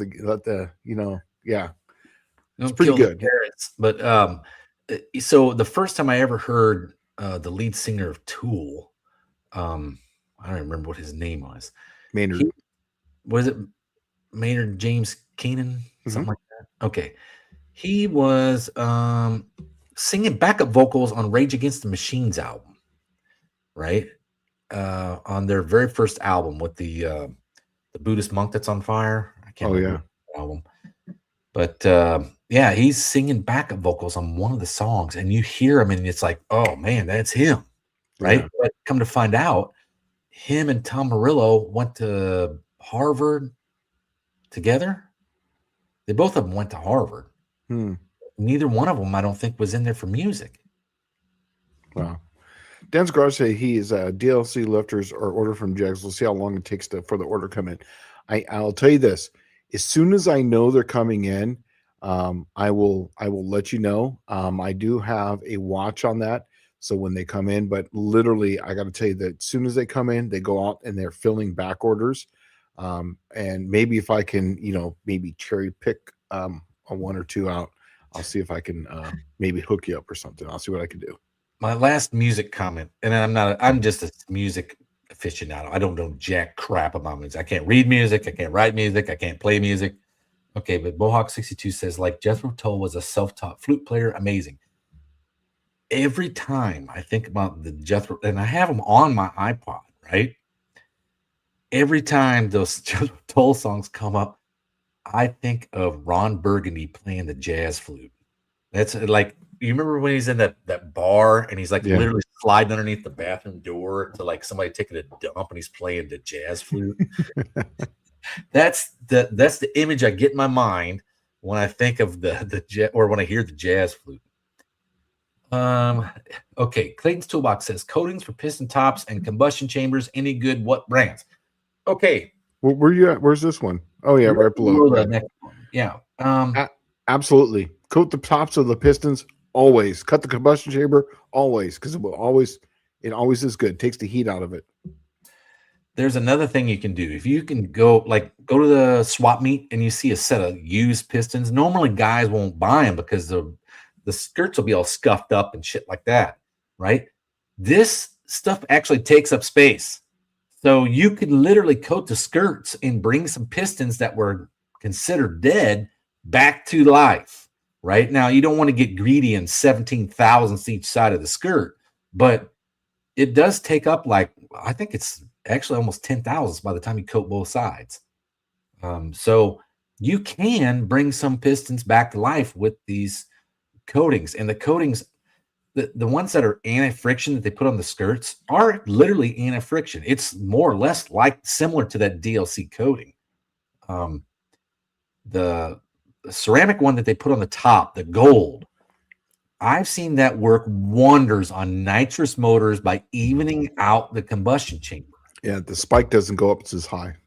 it's pretty good. Carrots. But so the first time I ever heard the lead singer of Tool, I don't remember what his name was. Maynard. Was it Maynard James Keenan? Something like that. Okay. He was singing backup vocals on Rage Against the Machine's album, right? On their very first album with the Buddhist monk that's on fire. I can't remember the album. But Yeah, he's singing backup vocals on one of the songs, and you hear him, and it's like, oh man, that's him, right? Yeah. But come to find out, him and Tom Morello went to Harvard together. They both of them went to Harvard. Hmm. Neither one of them, I don't think, was in there for music. Wow. Dan's Garage say he is DLC lifters or order from Jags. We'll see how long it takes for the order come in. I'll tell you this: as soon as I know they're coming in, I will let you know. I do have a watch on that, so when they come in, but literally, I got to tell you that as soon as they come in, they go out and they're filling back orders. And maybe if I can, maybe cherry pick a one or two out, I'll see if I can maybe hook you up or something. I'll see what I can do. My last music comment, and I'm just a music aficionado. I don't know jack crap about music. I can't read music. I can't write music. I can't play music. Okay, but Bohawk62 says, like Jethro Tull was a self-taught flute player. Amazing. Every time I think about the Jethro, and I have them on my iPod, right? Every time those Jethro Tull songs come up, I think of Ron Burgundy playing the jazz flute. That's like, you remember when he's in that bar and he's like literally sliding underneath the bathroom door to like somebody taking a dump and he's playing the jazz flute. That's the image I get in my mind when I think of or when I hear the jazz flute. Okay, Clayton's Toolbox says coatings for piston tops and combustion chambers. Any good? What brands? Okay, where you at? Where's this one? Oh yeah, right below. The next one. Yeah. Absolutely. Coat the tops of the pistons always. Cut the combustion chamber always, because it always is good. It takes the heat out of it. There's another thing you can do. If you can go to the swap meet and you see a set of used pistons, normally guys won't buy them because the skirts will be all scuffed up and shit like that, right? This stuff actually takes up space. So you could literally coat the skirts and bring some pistons that were considered dead back to life, right? Now, you don't want to get greedy and 17 thousandths each side of the skirt, but it does take up I think it's actually almost 10 thousandths by the time you coat both sides. So you can bring some pistons back to life with these coatings, and the coatings, the ones that are anti-friction that they put on the skirts are literally anti-friction. It's more or less similar to that DLC coating. The ceramic one that they put on the top, the gold, I've seen that work wonders on nitrous motors by evening out the combustion chamber. Yeah, the spike doesn't go up; it's as high.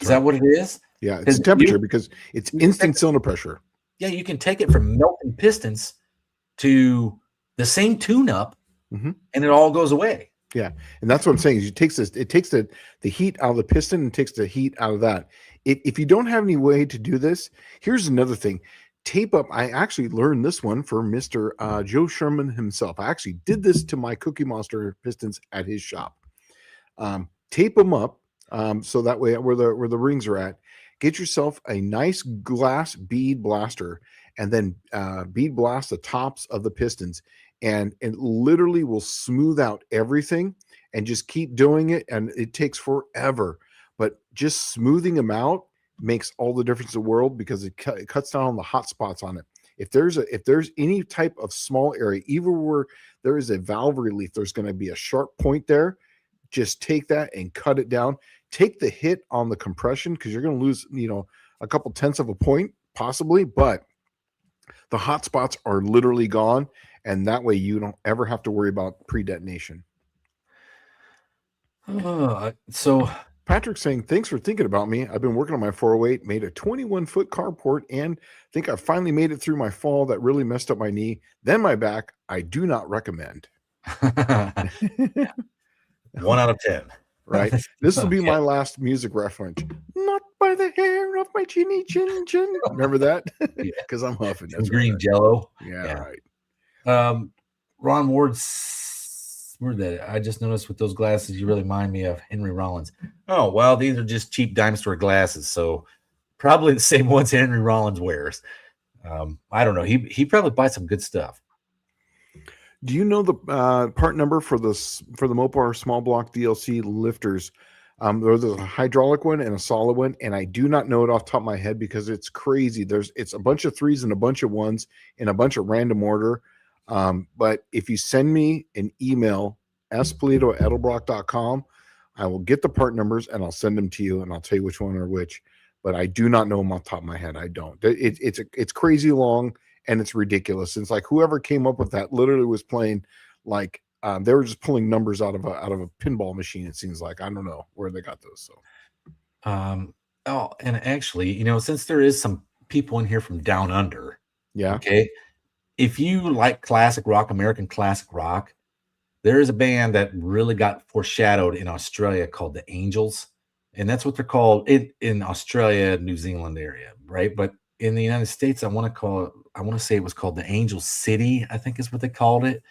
Is that what it is? Yeah, it's temperature because it's instant cylinder pressure. Yeah, you can take it from melting pistons to the same tune-up, and it all goes away. Yeah, and that's what I'm saying. Is it takes the heat out of the piston and takes the heat out of that. If you don't have any way to do this, here's another thing. Tape up. I actually learned this one from Mr. Joe Sherman himself. I actually did this to my Cookie Monster pistons at his shop. Tape them up so that way where the rings are at. Get yourself a nice glass bead blaster and then bead blast the tops of the pistons, and it literally will smooth out everything. And just keep doing it, and it takes forever. But just smoothing them out makes all the difference in the world because it cuts down on the hot spots on it. If there's any type of small area, even where there is a valve relief, there's going to be a sharp point there. Just take that and cut it down. Take the hit on the compression because you're going to lose, a couple tenths of a point possibly, but the hot spots are literally gone, and that way you don't ever have to worry about pre-detonation. So Patrick's saying, thanks for thinking about me. I've been working on my 408, made a 21-foot carport, and think I finally made it through my fall that really messed up my knee, then my back. I do not recommend. 1 out of 10. Right. This will be my last music reference. Not by the hair of my chinny chin chin. Remember that? Because I'm huffing. That's green right. Jello. Yeah, right. Ron Ward's where that? I just noticed with those glasses, you really remind me of Henry Rollins. Oh, well, these are just cheap dime store glasses, so probably the same ones Henry Rollins wears. I don't know. He probably buys some good stuff. Do you know the part number for the Mopar small block DLC lifters There's a hydraulic one and a solid one, and I do not know it off the top of my head because it's crazy. It's a bunch of threes and a bunch of ones in a bunch of random order. But if you send me an email, spolito@edelbrock.com, I will get the part numbers and I'll send them to you, and I'll tell you which one or which. But I do not know them off the top of my head. I don't. It's crazy long and it's ridiculous. It's like whoever came up with that literally was playing like they were just pulling numbers out of a pinball machine. It seems like. I don't know where they got those. So Oh, and actually, since there is some people in here from down under, yeah. okay, if you like classic rock, American classic rock, there is a band that really got foreshadowed in Australia called the Angels, and that's what they're called in Australia, New Zealand area, right? But in the United States, I want to say it was called the Angel City, I think is what they called it.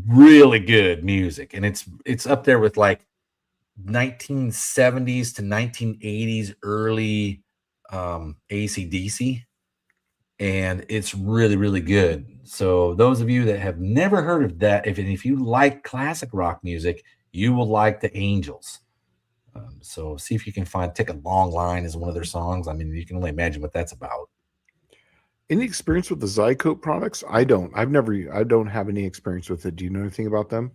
Really good music, and it's up there with like 1970s to 1980s early AC/DC, and it's really, really good. So those of you that have never heard of that, if you like classic rock music, you will like the Angels. So see if you can take a long line as one of their songs. I mean, you can only imagine what that's about. Any experience with the Zycoat products? I don't. I don't have any experience with it. Do you know anything about them?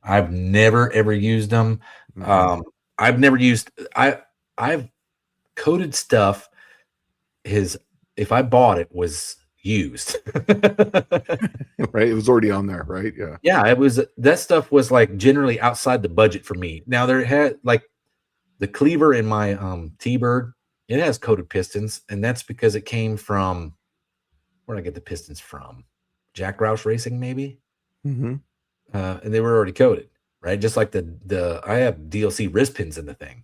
I've never ever used them. Mm-hmm. I've never used. I've coated stuff. If I bought it was used. Right, it was already on there, right? Yeah. Yeah, it was. That stuff was like generally outside the budget for me. Now there had like the cleaver in my T-Bird. It has coated pistons, and that's because it came from, where did I get the pistons from? Jack Roush Racing, maybe. Mm-hmm. And they were already coated, right? Just like the I have DLC wrist pins in the thing.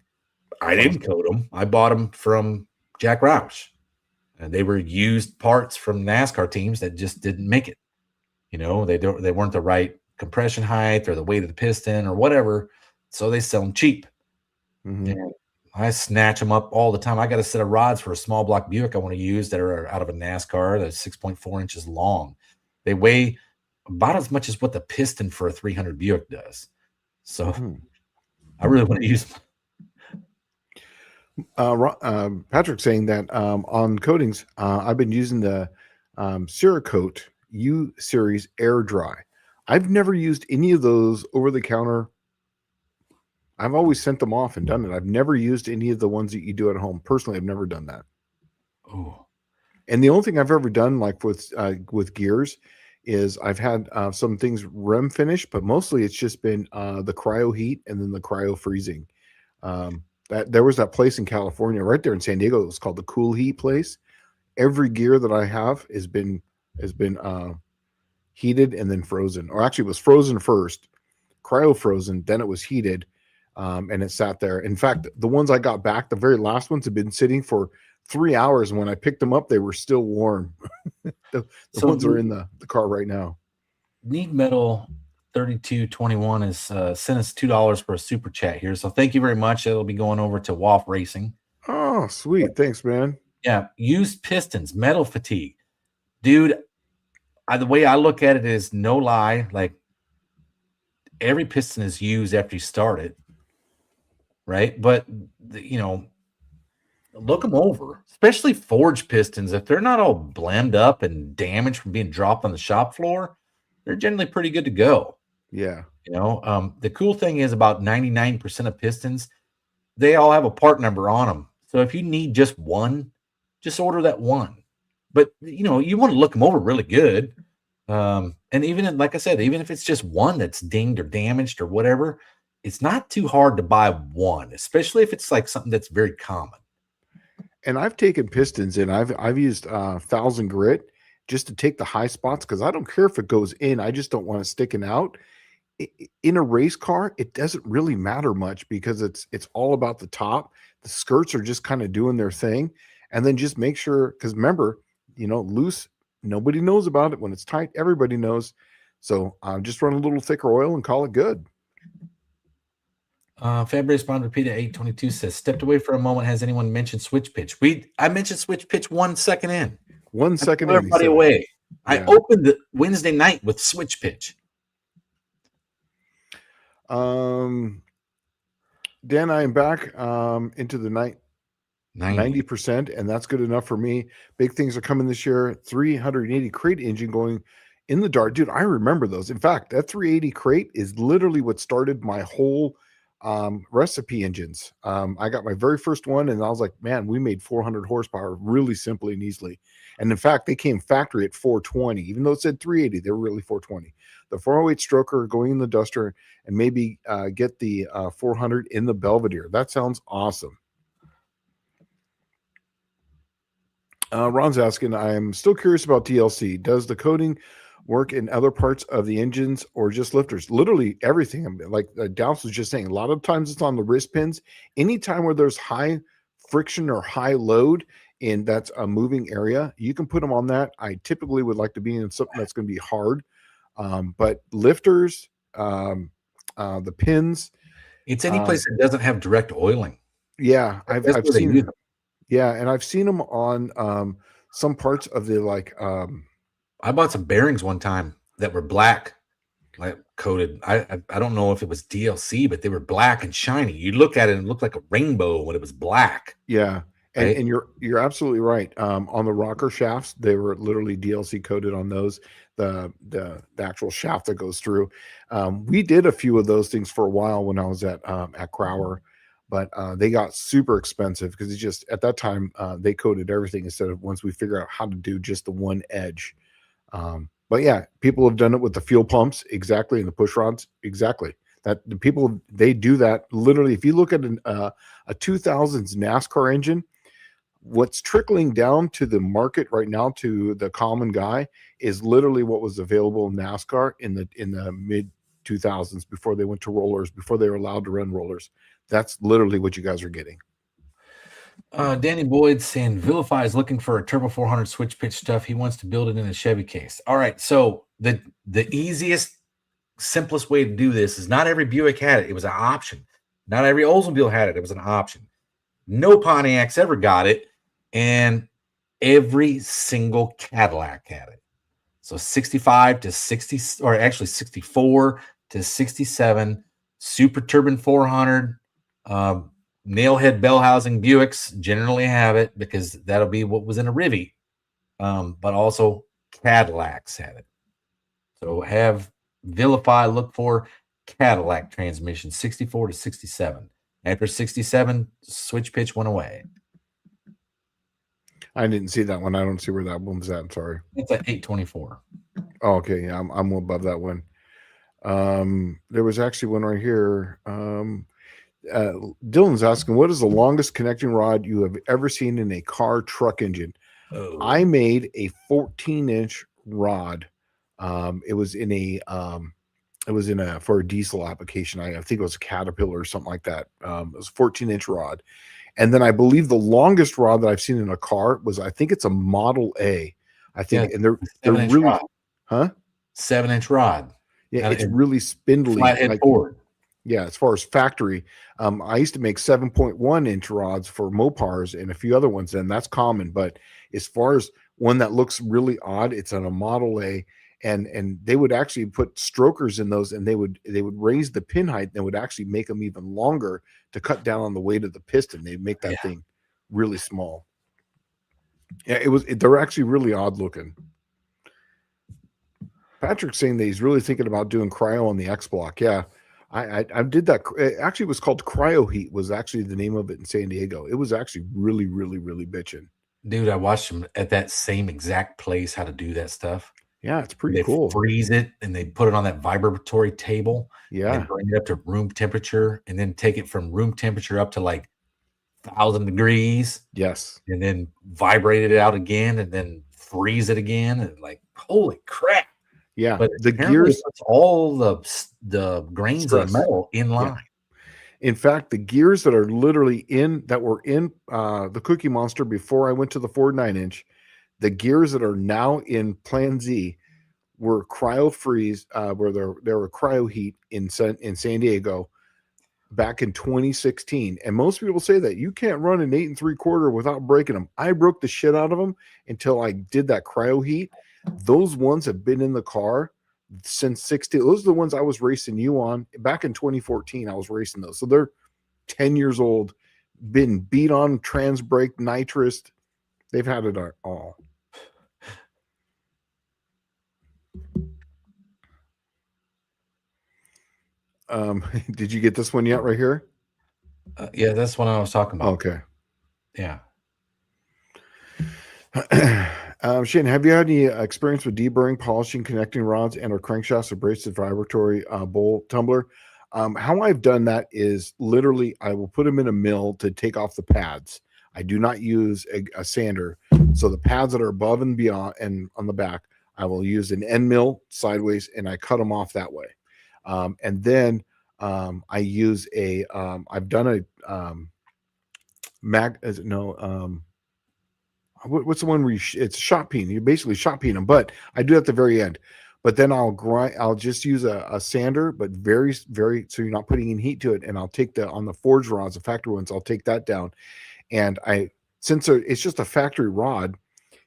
I didn't coat them. I bought them from Jack Roush, and they were used parts from NASCAR teams that just didn't make it. They weren't the right compression height or the weight of the piston or whatever, so they sell them cheap. Mm-hmm. And I snatch them up all the time. I got a set of rods for a small block Buick I want to use that are out of a NASCAR that's 6.4 inches long. They weigh about as much as what the piston for a 300 Buick does. So I really want to use them. Patrick's saying that on coatings, I've been using the Cerakote U Series Air Dry. I've never used any of those over the counter. I've always sent them off and done it. I've never used any of the ones that you do at home. Personally, I've never done that. Oh, and the only thing I've ever done, like with gears, is I've had some things rem finish, but mostly it's just been the cryo heat and then the cryo freezing. That there was that place in California, right there in San Diego. It was called the Cool Heat place. Every gear that I have has been heated and then frozen, or actually it was frozen first, cryo frozen, then it was heated, and it sat there. In fact, the ones I got back, the very last ones, had been sitting for 3 hours, and when I picked them up, they were still warm. the ones are in the car right now. Need Metal 3221 has sent us $2 for a super chat here, so thank you very much. That'll be going over to WAF Racing. Oh, sweet. Thanks, man. Yeah, used pistons, metal fatigue. Dude, the way I look at it is, no lie, like every piston is used after you start it, right? But, look them over, especially forged pistons. If they're not all blammed up and damaged from being dropped on the shop floor, they're generally pretty good to go. Yeah. The cool thing is about 99% of pistons, they all have a part number on them. So if you need just one, just order that one. But, you want to look them over really good. And even, like I said, even if it's just one that's dinged or damaged or whatever, it's not too hard to buy one, especially if it's like something that's very common. And I've taken pistons and I've used 1000 grit just to take the high spots, because I don't care if it goes in. I just don't want it sticking out. In a race car, it doesn't really matter much because it's all about the top. The skirts are just kind of doing their thing. And then just make sure, because remember, loose, nobody knows about it. When it's tight, everybody knows. So just run a little thicker oil and call it good. Fabrice Bond Repeater 822 says, stepped away for a moment. Has anyone mentioned switch pitch? I mentioned switch pitch 1 second in. 1 second in. Everybody away. Yeah. I opened the Wednesday night with switch pitch. Dan, I am back into the night 90. 90%, and that's good enough for me. Big things are coming this year. 380 crate engine going in the dark. Dude, I remember those. In fact, that 380 crate is literally what started my whole recipe engines. I got my very first one, and I was like, man, we made 400 horsepower really simply and easily. And in fact, they came factory at 420, even though it said 380, they were really 420. The 408 stroker going in the Duster, and maybe get the 400 in the Belvedere. That sounds awesome. Ron's asking, I'm still curious about DLC. Does the coating work in other parts of the engines or just lifters? Literally everything. I mean, like Dallas was just saying, a lot of times it's on the wrist pins. Anytime where there's high friction or high load and that's a moving area, you can put them on that. I typically would like to be in something that's going to be hard. But lifters, the pins. It's any place that doesn't have direct oiling. Yeah, That's I've where they seen use them. Yeah, and I've seen them on some parts of the like I bought some bearings one time that were black, like coated. I don't know if it was DLC, but they were black and shiny. You look at it and it looked like a rainbow when it was black. yeah. Right? And you're absolutely right. On the rocker shafts, they were literally DLC coated on those, the actual shaft that goes through. We did a few of those things for a while when I was at Crower, but they got super expensive because it's just at that time they coated everything instead of once we figure out how to do just the one edge. But yeah, people have done it with the fuel pumps exactly and the push rods exactly. That the people they do that literally. If you look at a 2000s NASCAR engine, what's trickling down to the market right now to the common guy is literally what was available in NASCAR in the mid 2000s before they went to rollers, before they were allowed to run rollers. That's literally what you guys are getting. Danny Boyd saying Vilify is looking for a Turbo 400 switch pitch stuff. He wants to build it in a Chevy case. All right, so the easiest, simplest way to do this is not every Buick had it. It was an option. Not every Oldsmobile had it. It was an option. No Pontiacs ever got it, and every single Cadillac had it. So 65 to 60, or actually 64 to 67, Super Turbine 400, nailhead bell housing Buicks generally have it because that'll be what was in a Rivy. But also Cadillacs had it. So have Vilify look for Cadillac transmission 64 to 67. After 67, switch pitch went away. I didn't see that one. I don't see where that one's at. I'm sorry. It's at 824. Oh, okay. Yeah, I'm above that one. There was actually one right here. Dylan's asking, what is the longest connecting rod you have ever seen in a car truck engine? Oh. I made a 14-inch rod. It was in a for a diesel application. I think it was a Caterpillar or something like that. It was a 14-inch rod. And then I believe the longest rod that I've seen in a car was, I think it's a Model A. I think, Yeah, and they're really, rod. huh? 7-inch rod. Yeah, it's really spindly. Flathead like, board. Yeah, as far as factory, I used to make 7.1-inch rods for Mopars and a few other ones, and that's common. But as far as one that looks really odd, it's on a Model A, and they would actually put strokers in those, and they would raise the pin height, and they would actually make them even longer to cut down on the weight of the piston. They'd make that thing really small. Yeah, they're actually really odd looking. Patrick's saying that he's really thinking about doing cryo on the X Block. Yeah. I did that. It actually was called Cryo Heat, was actually the name of it in San Diego. It was actually really, really, really bitching. Dude, I watched them at that same exact place how to do that stuff. Yeah, it's pretty They cool. freeze it and they put it on that vibratory table. Yeah. And bring it up to room temperature and then take it from room temperature up to like 1,000 degrees. Yes. And then vibrate it out again and then freeze it again. And like, holy crap. Yeah, but the gears, all the grains stress. Of metal in line. Yeah. In fact, the gears that are literally were in the Cookie Monster before I went to the Ford 9-inch, the gears that are now in Plan Z were cryo freeze, where there were cryo heat in San Diego back in 2016. And most people say that you can't run an 8 3/4 without breaking them. I broke the shit out of them until I did that cryo heat. Those ones have been in the car since 16. Those are the ones I was racing you on back in 2014. I was racing those. So 10 years old, been beat on trans brake, nitrous. They've had it all. Did you get this one yet right here? Yeah, that's what I was talking about. Okay. Yeah. Shane, have you had any experience with deburring, polishing, connecting rods, and or crankshafts, abrasive vibratory bowl tumbler? How I've done that is literally I will put them in a mill to take off the pads. I do not use a sander. So the pads that are above and beyond and on the back, I will use an end mill sideways and I cut them off that way. And then I use I've done a what's the one where it's shot peen? You basically shot peen them, but I do it at the very end. But then I'll just use a sander, but very, very, so you're not putting in heat to it. And I'll take on the forged rods, the factory ones, I'll take that down. And since it's just a factory rod,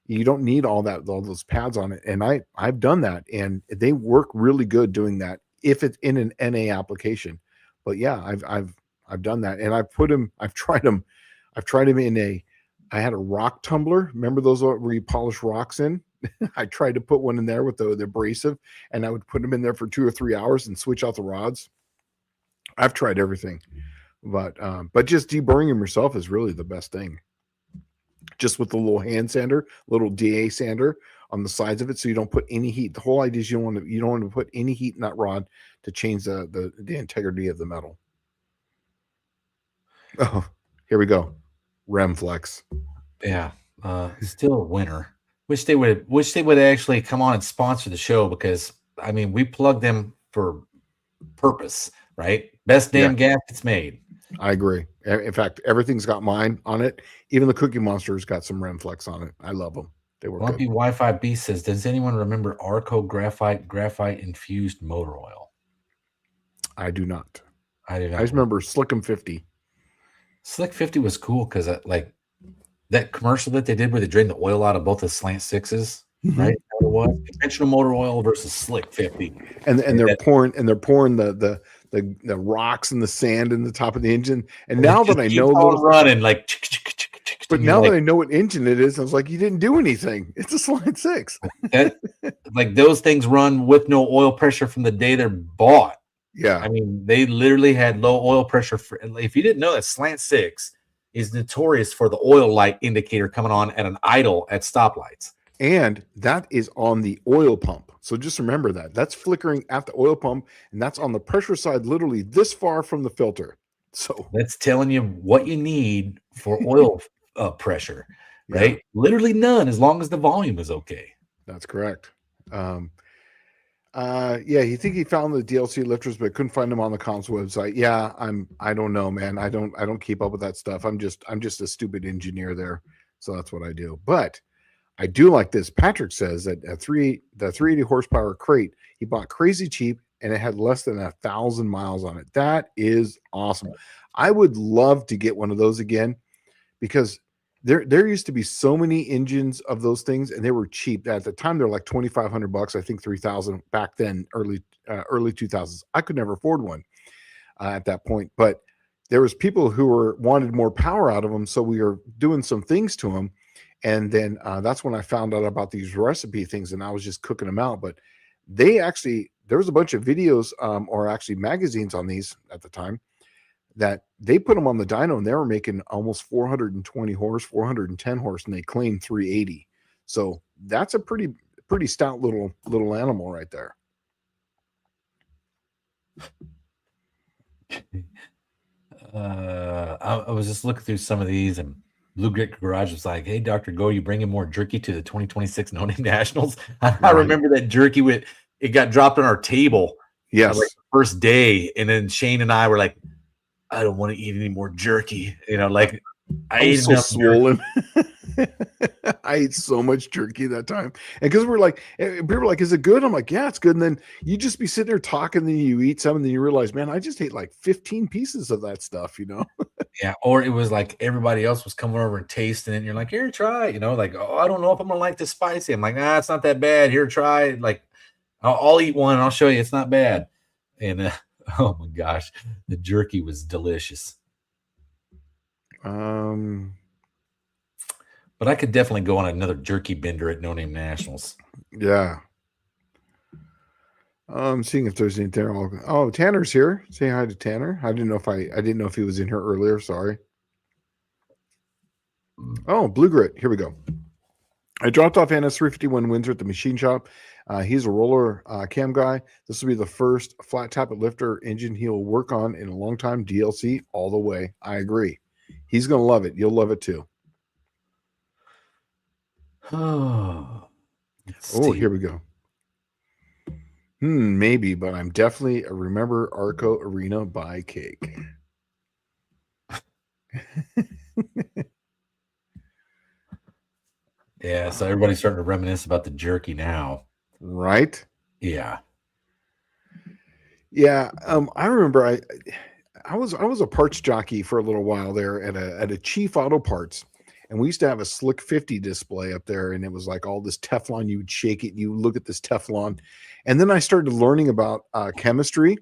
you don't need all those pads on it. And I've done that and they work really good doing that if it's in an NA application. But yeah, I've done that. And I've tried them I had a rock tumbler. Remember those where you polish rocks in? I tried to put one in there with the abrasive, and I would put them in there for 2 or 3 hours and switch out the rods. I've tried everything, but just deburring them yourself is really the best thing. Just with the little hand sander, little DA sander on the sides of it, so you don't put any heat. The whole idea is you don't want to put any heat in that rod to change the integrity of the metal. Oh, here we go. Remflex. Yeah. Still winter. Wish they would actually come on and sponsor the show, because I mean we plug them for purpose, right? Best damn gaskets made. I agree. In fact, everything's got mine on it. Even the Cookie Monster's got some Remflex on it. I love them. They were Lumpy good. Wi-Fi B says, does anyone remember Arco graphite infused motor oil? I do not. I do not. I just remember Slickum 50. Slick 50 was cool because like that commercial that they did where they drained the oil out of both the slant sixes, right? That was conventional motor oil versus Slick 50. And they're pouring the rocks and the sand in the top of the engine. And now that I know running like, but now that I know what engine it is, I was like, you didn't do anything. It's a Slant 6. Like those things run with no oil pressure from the day they're bought. Yeah. I mean, they literally had low oil pressure. If you didn't know that, Slant 6 is notorious for the oil light indicator coming on at an idle at stoplights. And that is on the oil pump. So just remember that. That's flickering at the oil pump, and that's on the pressure side, literally this far from the filter. So that's telling you what you need for oil pressure, right? Yeah. Literally none, as long as the volume is okay. That's correct. You think he found the DLC lifters, but couldn't find them on the comms website. Yeah, I don't know, man. I don't keep up with that stuff. I'm just a stupid engineer there. So that's what I do. But I do like this. Patrick says that the 380 horsepower crate he bought crazy cheap, and it had less than 1,000 miles on it. That is awesome. I would love to get one of those again, because there used to be so many engines of those things, and they were cheap. At the time, they're like $2,500. I think 3,000 back then, early 2000s. I could never afford one at that point, but there was people who wanted more power out of them, so we were doing some things to them. And then that's when I found out about these recipe things, and I was just cooking them out. But there was a bunch of videos or actually magazines on these at the time that they put them on the dyno, and they were making almost 420 horse, 410 horse, and they claimed 380. So that's a pretty stout little animal right there. I was just looking through some of these, and Blue Grit Garage was like, "Hey, Dr. Go, you bringing more jerky to the 2026 No Name Nationals?" I remember that jerky it got dropped on our table. Yes, like the first day, and then Shane and I were like, "I don't want to eat any more jerky." Like I ate so swollen. I ate so much jerky that time, and because people were like, "Is it good?" I'm like, "Yeah, it's good." And then you just be sitting there talking, then you eat some, and then you realize, man, I just ate like 15 pieces of that stuff, Yeah, or it was like everybody else was coming over and tasting it, and you're like, "Here, try," like, "Oh, I don't know if I'm gonna like this spicy." I'm like, "Nah, it's not that bad. Here, try it." Like, I'll eat one, and I'll show you it's not bad. And oh my gosh, the jerky was delicious. But I could definitely go on another jerky bender at No Name Nationals. Yeah. Seeing if there's anything. Oh, Tanner's here. Say hi to Tanner. I didn't know if he was in here earlier. Sorry. Oh, Blue Grit. Here we go. I dropped off Anna's 351 Windsor at the machine shop. He's a roller cam guy. This will be the first flat tappet lifter engine he'll work on in a long time. DLC all the way. I agree. He's going to love it. You'll love it too. Oh, here we go. Maybe, but I'm definitely a Remember Arco Arena buy cake. Yeah, so everybody's starting to reminisce about the jerky now. Right? Yeah. Yeah. I remember I was a parts jockey for a little while there at a Chief Auto Parts. And we used to have a Slick 50 display up there, and it was like all this Teflon. You would shake it, you look at this Teflon. And then I started learning about chemistry,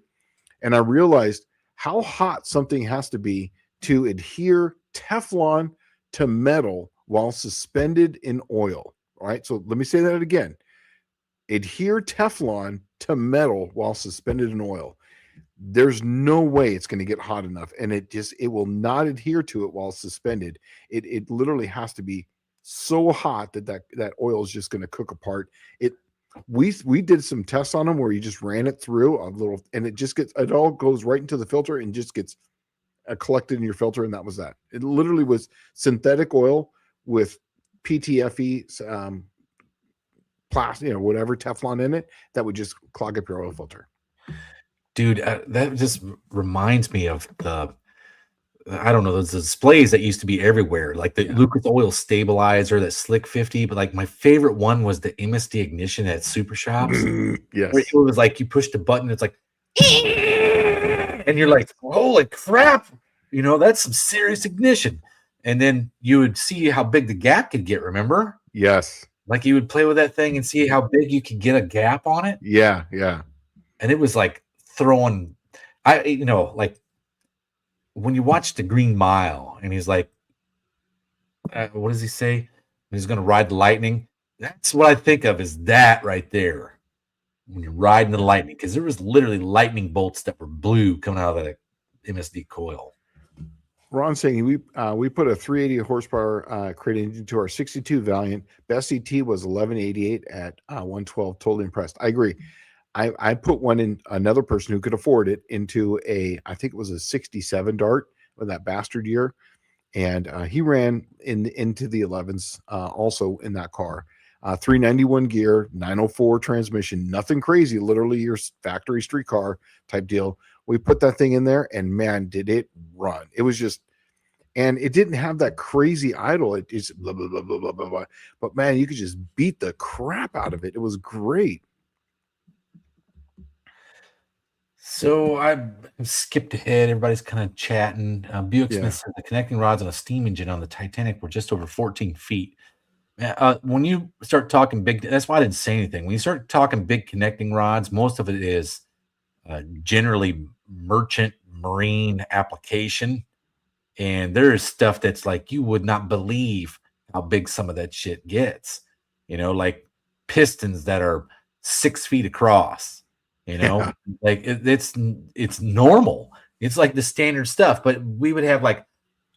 and I realized how hot something has to be to adhere Teflon to metal while suspended in oil. All right, so let me say that again. Adhere Teflon to metal while suspended in oil. There's no way it's going to get hot enough, and it will not adhere to it while suspended. It literally has to be so hot that oil is just going to cook apart. We did some tests on them where you just ran it through a little, and it all goes right into the filter and just gets collected in your filter, and that was that. It literally was synthetic oil with PTFE plastic, whatever Teflon in it that would just clog up your oil filter. Dude, that just reminds me of I don't know, those displays that used to be everywhere, like the Lucas Oil Stabilizer, that Slick 50. But like my favorite one was the MSD Ignition at Super Shops. Yes. Where it was like you push the button, it's like, and you're like, holy crap, that's some serious ignition. And then you would see how big the gap could get, remember? Yes. Like you would play with that thing and see how big you could get a gap on it. Yeah, yeah. And it was like throwing, like when you watch The Green Mile and he's like, what does he say? He's going to ride the lightning. That's what I think of is that right there. When you're riding the lightning, because there was literally lightning bolts that were blue coming out of that MSD coil. Ron saying we put a 380 horsepower crate engine to our 62 Valiant. Best ET was 1188 at 112. Totally impressed. I agree. I put one in, another person who could afford it, into I think it was a 67 Dart with that bastard year. And he ran into the 11s also in that car. 391 gear, 904 transmission, nothing crazy, literally your factory street car type deal. We put that thing in there, and man, did it run. It was just, and it didn't have that crazy idle. It just blah, blah, blah, blah, blah, blah, blah. But man, you could just beat the crap out of it. It was great. So I skipped ahead. Everybody's kind of chatting. Buick Smith said the connecting rods on a steam engine on the Titanic were just over 14 feet. When you start talking big, that's why I didn't say anything. When you start talking big connecting rods, most of it is generally merchant marine application. And there's stuff that's like, you would not believe how big some of that shit gets, like pistons that are 6 feet across, like it's normal. It's like the standard stuff, but we would have like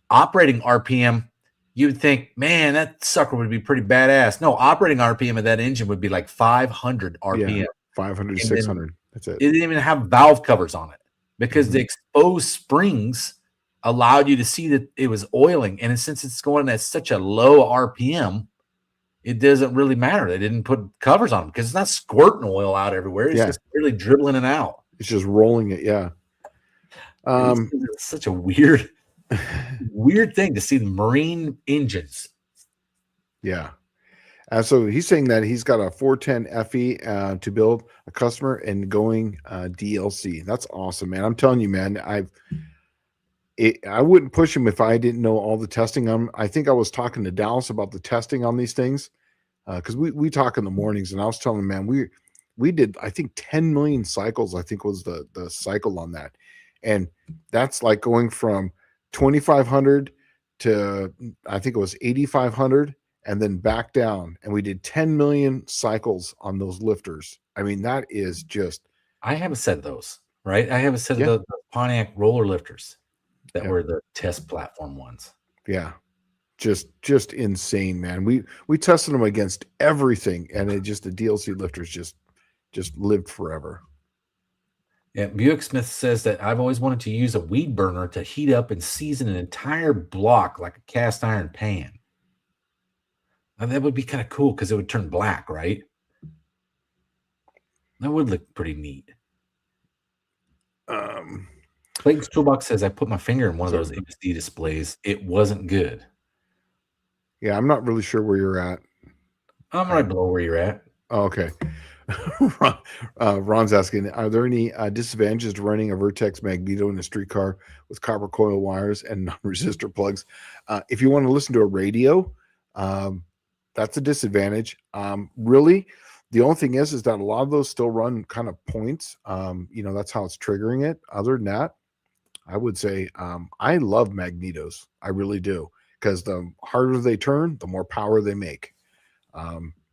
operating RPM. You would think, man, that sucker would be pretty badass. No, operating RPM of that engine would be like 500 RPM. Yeah, 500 to 600. That's it. It didn't even have valve covers on it because the exposed springs allowed you to see that it was oiling. And since it's going at such a low RPM, it doesn't really matter. They didn't put covers on them because it's not squirting oil out everywhere. It's just really dribbling it out. It's just rolling it. Yeah. It's such a weird thing to see the marine engines. Yeah. So he's saying that he's got a 410 FE to build a customer and going DLC. That's awesome, man. I'm telling you, man, I wouldn't push him if I didn't know all the testing. I think I was talking to Dallas about the testing on these things because we talk in the mornings, and I was telling him, man, we did, I think 10 million cycles, I think was the cycle on that. And that's like going from 2,500 to, I think it was 8,500, and then back down. And we did 10 million cycles on those lifters. I mean, that is just, I have a set of those, right? I have a set of yeah, the Pontiac roller lifters that yeah, were the test platform ones. yeah. Just insane, man. We tested them against everything, and it just, the DLC lifters just lived forever. Yeah, Buick Smith says that I've always wanted to use a weed burner to heat up and season an entire block like a cast iron pan. And that would be kind of cool because it would turn black, right? That would look pretty neat. Clayton's Toolbox says I put my finger in one of those MSD displays. It wasn't good. Yeah, I'm not really sure where you're at. I'm right below where you're at. Oh, okay. Ron's asking, are there any disadvantages to running a Vertex Magneto in a streetcar with copper coil wires and non-resistor plugs? If you want to listen to a radio, that's a disadvantage. Really, the only thing is that a lot of those still run kind of points. That's how it's triggering it. Other than that, I would say I love magnetos. I really do, because the harder they turn, the more power they make.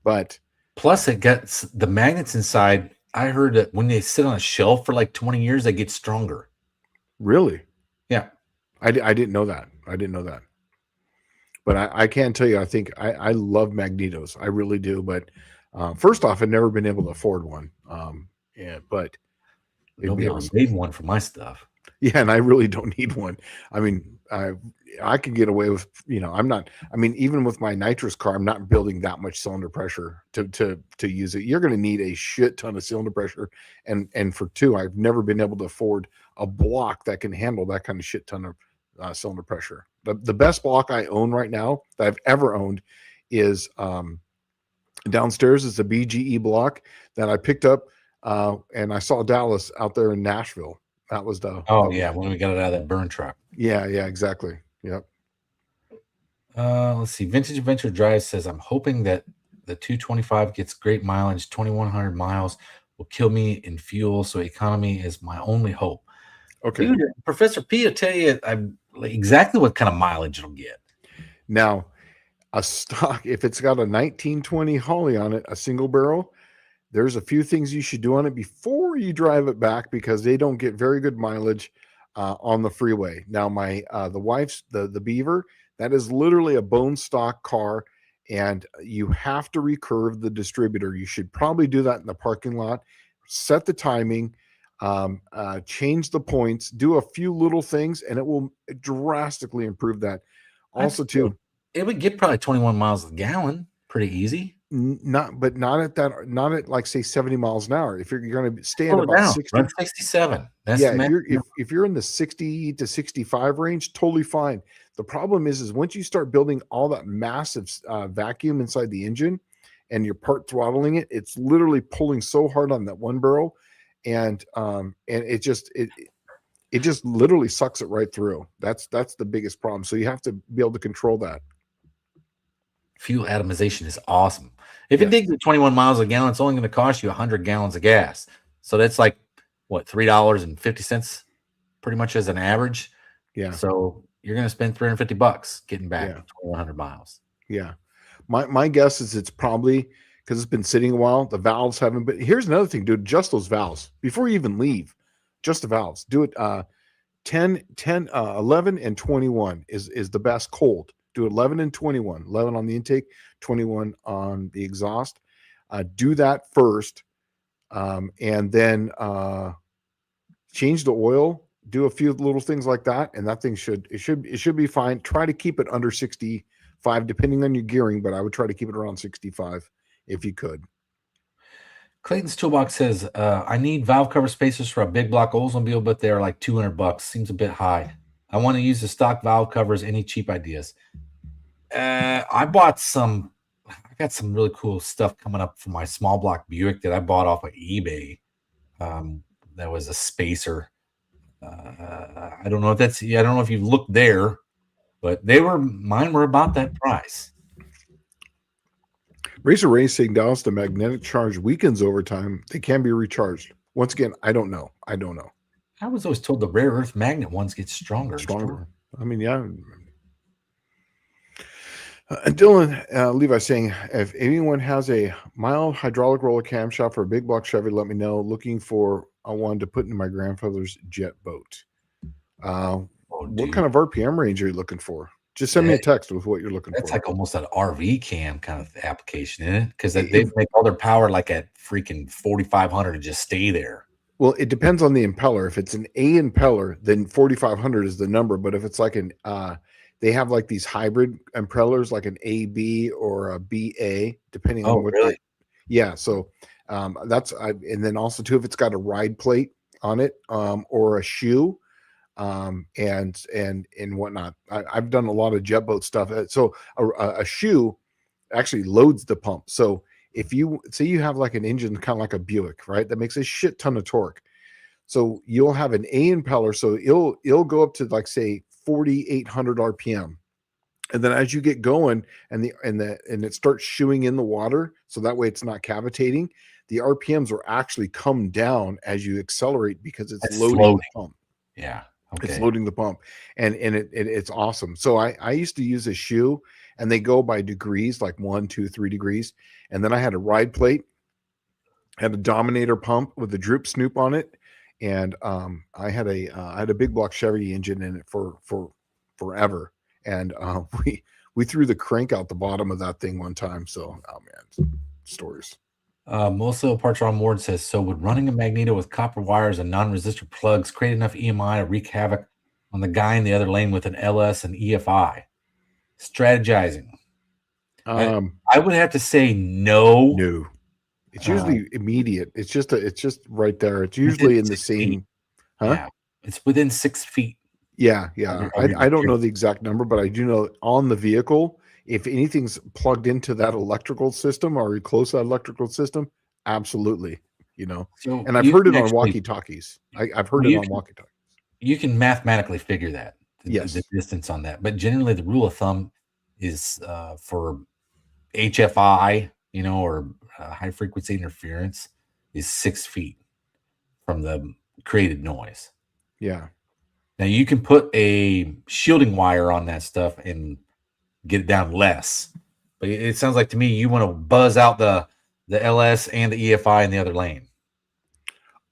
But plus, it gets the magnets inside. I heard that when they sit on a shelf for like 20 years, they get stronger. Really? Yeah. I didn't know that. I didn't know that. But I can tell you, I think I love magnetos. I really do. But first off, I've never been able to afford one. But nobody else made one for my stuff. Yeah, and I really don't need one. I mean, I could get away with, I'm not. I mean, even with my nitrous car, I'm not building that much cylinder pressure to use it. You're going to need a shit ton of cylinder pressure, and for two, I've never been able to afford a block that can handle that kind of shit ton of cylinder pressure. The best block I own right now that I've ever owned is downstairs. It's a BGE block that I picked up, and I saw Dallas out there in Nashville. That was the when we got it out of that burn truck. Yeah, exactly. Yep. Let's see. Vintage Adventure Drive says I'm hoping that the 225 gets great mileage. 2,100 miles will kill me in fuel, so economy is my only hope. Okay. Dude, Professor P will tell you exactly what kind of mileage it'll get. Now, a stock, if it's got a 1920 Holly on it, a single barrel, there's a few things you should do on it before you drive it back, because they don't get very good mileage on the freeway. Now, the wife's the Beaver, that is literally a bone stock car, and you have to recurve the distributor. You should probably do that in the parking lot. Set the timing, change the points, do a few little things, and it will drastically improve that. Also, too, it would get probably 21 miles a gallon, pretty easy. Not at like, say, 70 miles an hour. If you're going to stay at about 60, run 67. That's if you're in the 60 to 65 range, totally fine. The problem is once you start building all that massive vacuum inside the engine, and you're part throttling it, it's literally pulling so hard on that one barrel, and it just literally sucks it right through. That's the biggest problem. So you have to be able to control that. Fuel atomization is awesome. If it digs at 21 miles a gallon, it's only going to cost you 100 gallons of gas. So that's like, what, $3.50 pretty much as an average. Yeah. So you're going to spend $350 getting back 2,100 miles. Yeah. My guess is it's probably because it's been sitting a while. The valves haven't been. Here's another thing, dude. Adjust those valves before you even leave. Just the valves. Do it 11 and 21 is the best cold. Do 11 and 21. 11 on the intake, 21 on the exhaust. Do that first, and then change the oil. Do a few little things like that, and that thing should be fine. Try to keep it under 65, depending on your gearing, but I would try to keep it around 65 if you could. Clayton's Toolbox says, I need valve cover spacers for a big block Oldsmobile, but they're like $200. Seems a bit high. I want to use the stock valve covers. Any cheap ideas? I got some really cool stuff coming up for my small block Buick that I bought off of eBay. That was a spacer. I don't know if you've looked there, but mine were about that price. Racer Racing Dallas, the magnetic charge weakens over time. They can be recharged. Once again, I don't know. I was always told the rare earth magnet ones get stronger. I mean, yeah. Dylan Levi saying, if anyone has a mild hydraulic roller camshaft for a big block Chevy, let me know. Looking for a one to put in my grandfather's jet boat. Oh, What dude, kind of RPM range are you looking for? Just send me a text with what you're looking that's for. like almost an RV cam kind of application, isn't it? Because they It- make all their power like at freaking 4,500 and just stay there. well, it depends on the impeller. If it's an A impeller, then 4,500 is the number. But if it's like they have like these hybrid impellers, like an AB or a BA, depending on Oh, what really? yeah. So and then also too, if it's got a ride plate on it, or a shoe, and whatnot. I've done a lot of jet boat stuff. So a shoe actually loads the pump. So if you say you have like an engine kind of like a Buick, right, that makes a shit ton of torque. So you'll have an A impeller, so it'll go up to like say 4,800 RPM. And then as you get going and it starts shooing in the water, so that way it's not cavitating, the RPMs will actually come down as you accelerate because it's That's loading the floating. pump. Yeah. It's Okay. loading the pump, and it's awesome. So I used to use a shoe, and they go by degrees, like 1, 2, 3 degrees, and then I had a ride plate, had a Dominator pump with a droop snoop on it, and I had a big block Chevy engine in it for forever, and we threw the crank out the bottom of that thing one time. So oh man, stories. Most of the parts are on board. Says, so would running a magneto with copper wires and non-resistor plugs create enough EMI to wreak havoc on the guy in the other lane with an LS and EFI? Strategizing. I, Um, I would have to say no. no, it's Uh, usually immediate. It's just right there. It's within usually in the 6 feet. same, huh? Yeah, it's within 6 feet Yeah, of yeah. your of your I don't know material. the exact number, but I do know on the vehicle, if anything's plugged into that electrical system or close to that electrical system, absolutely. You know, So and I've you heard can it on actually walkie talkies. I've heard well, it on walkie talkies. you can mathematically figure that the Yes. distance on that. But generally, the rule of thumb is for HFI, or high frequency interference, is 6 feet from the created noise. Yeah. Now you can put a shielding wire on that stuff and get it down less. But it sounds like to me you want to buzz out the LS and the EFI in the other lane.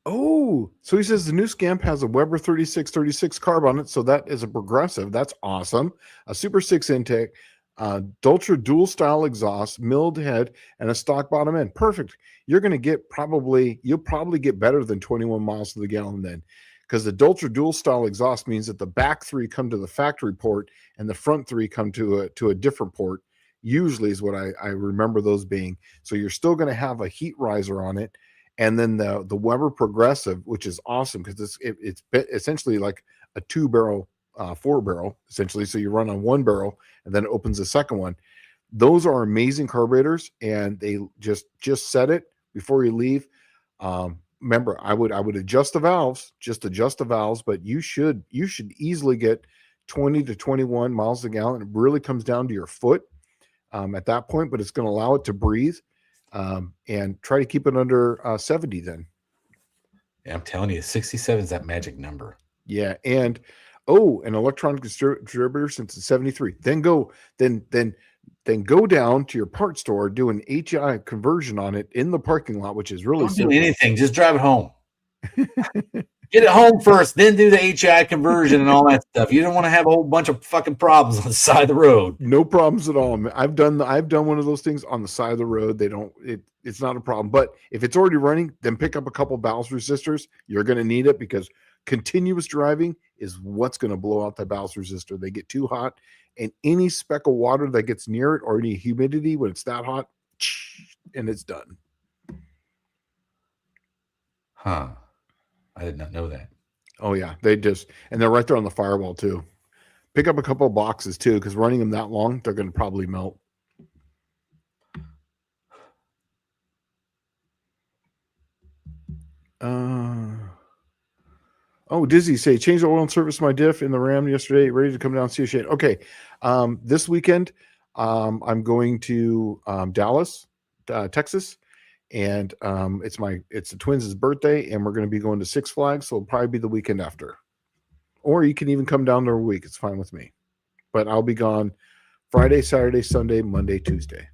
Oh, so he says the new Scamp has a Weber 3636 carb on it, so that is a progressive. That's awesome. A Super 6 intake, Dultra dual style exhaust, milled head, and a stock bottom end. Perfect. You're going to you'll probably get better than 21 miles to the gallon then, because the Dultra dual style exhaust means that the back three come to the factory port and the front three come to a different port. Usually is what I remember those being. So you're still going to have a heat riser on it, and then the Weber Progressive, which is awesome because it's essentially like a 2 barrel, 4 barrel essentially. So you run on 1 barrel and then it opens the second one. Those are amazing carburetors, and they just set it before you leave. Remember, I would adjust the valves, just adjust the valves, but you should easily get 20 to 21 miles a gallon. It really comes down to your foot at that point, but it's going to allow it to breathe, and try to keep it under 70 then. Yeah, I'm telling you, 67 is that magic number. Yeah. And oh, an electronic distributor since it's 73. Then go down to your part store, do an HI conversion on it in the parking lot, which is really Don't do simple. anything. Just drive it home. Get it home first, then do the HI conversion and all that stuff. You don't want to have a whole bunch of fucking problems on the side of the road. No problems at all. I've done one of those things on the side of the road. It's not a problem. But if it's already running, then pick up a couple ballast resistors. You're going to need it because continuous driving is what's going to blow out the ballast resistor. They get too hot, and any speck of water that gets near it or any humidity when it's that hot, and it's done. Huh. I did not know that. Oh yeah, and they're right there on the firewall too. Pick up a couple of boxes too, because running them that long, they're going to probably melt. Oh, Dizzy say change the oil and service my diff in the Ram yesterday. Ready to come down and see a shade. Okay, this weekend I'm going to Dallas, Texas, and it's the twins' birthday, and we're going to be going to Six Flags. So it'll probably be the weekend after, or you can even come down there a week. It's fine with me, but I'll be gone Friday, Saturday, Sunday, Monday, Tuesday.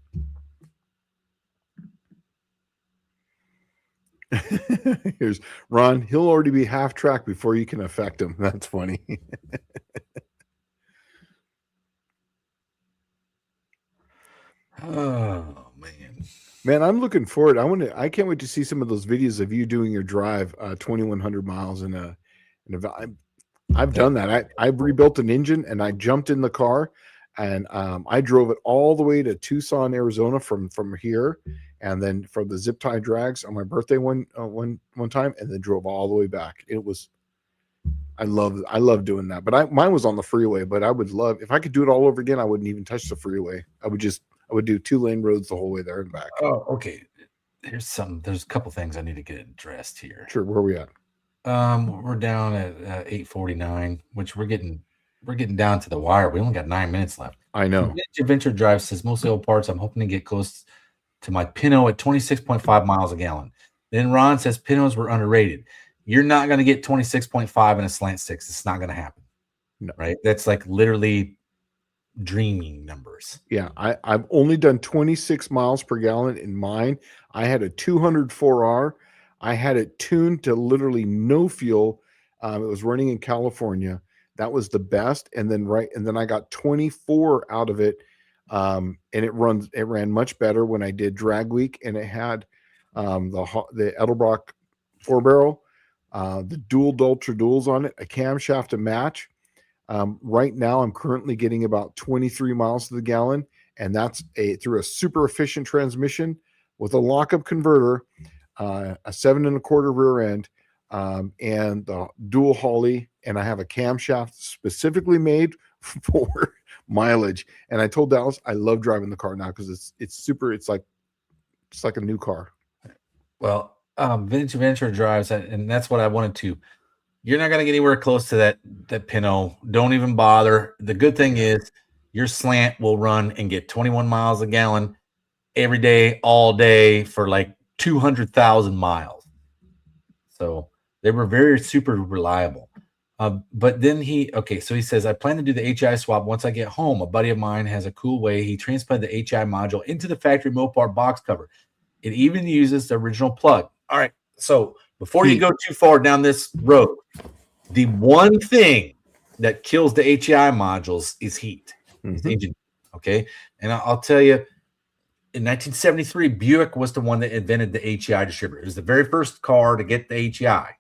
Here's Ron. He'll already be half track before you can affect him. That's funny. Oh man, I'm looking forward. I can't wait to see some of those videos of you doing your drive 2100 miles in a I've done that. I've rebuilt an engine and I jumped in the car and I drove it all the way to Tucson, Arizona from here, and then from the zip tie drags on my birthday one time, and then drove all the way back. It was I love doing that. But mine was on the freeway. But I would love if I could do it all over again. I wouldn't even touch the freeway. I would do 2-lane roads the whole way there and back. Oh, okay. There's a couple things I need to get addressed here. Sure. Where are we at? We're down at 8:49, which we're getting down to the wire. We only got 9 minutes left. I know. Vintage Adventure Drive says mostly old parts. I'm hoping to get close to my Pinot at 26.5 miles a gallon. Then Ron says Pinots were underrated. You're not going to get 26.5 in a slant six. It's not going to happen. No. Right? That's like literally dreaming numbers. Yeah, I've only done 26 miles per gallon in mine. I had a 204R. I had it tuned to literally no fuel. It was running in California. That was the best. And then I got 24 out of it. And it ran much better when I did drag week, and it had the Edelbrock 4-barrel, the dual Dultra duals on it, a camshaft to match. Right now I'm currently getting about 23 miles to the gallon, and that's through a super efficient transmission with a lockup converter, a 7 1/4 rear end, and the dual Holly, and I have a camshaft specifically made for mileage. And I told Dallas I love driving the car now because it's super. It's like a new car. Well, Vintage Adventure drives, and that's what I wanted to. You're not going to get anywhere close to that Pinot. Don't even bother. The good thing is your slant will run and get 21 miles a gallon every day, all day for like 200,000 miles. So they were very super reliable. But then he says, I plan to do the HI swap once I get home. A buddy of mine has a cool way. He transplanted the HI module into the factory Mopar box cover. It even uses the original plug. All right. So before you go too far down this road, the one thing that kills the HEI modules is heat. It's engine. Okay. And I'll tell you, in 1973, Buick was the one that invented the HEI distributor. It was the very first car to get the HEI.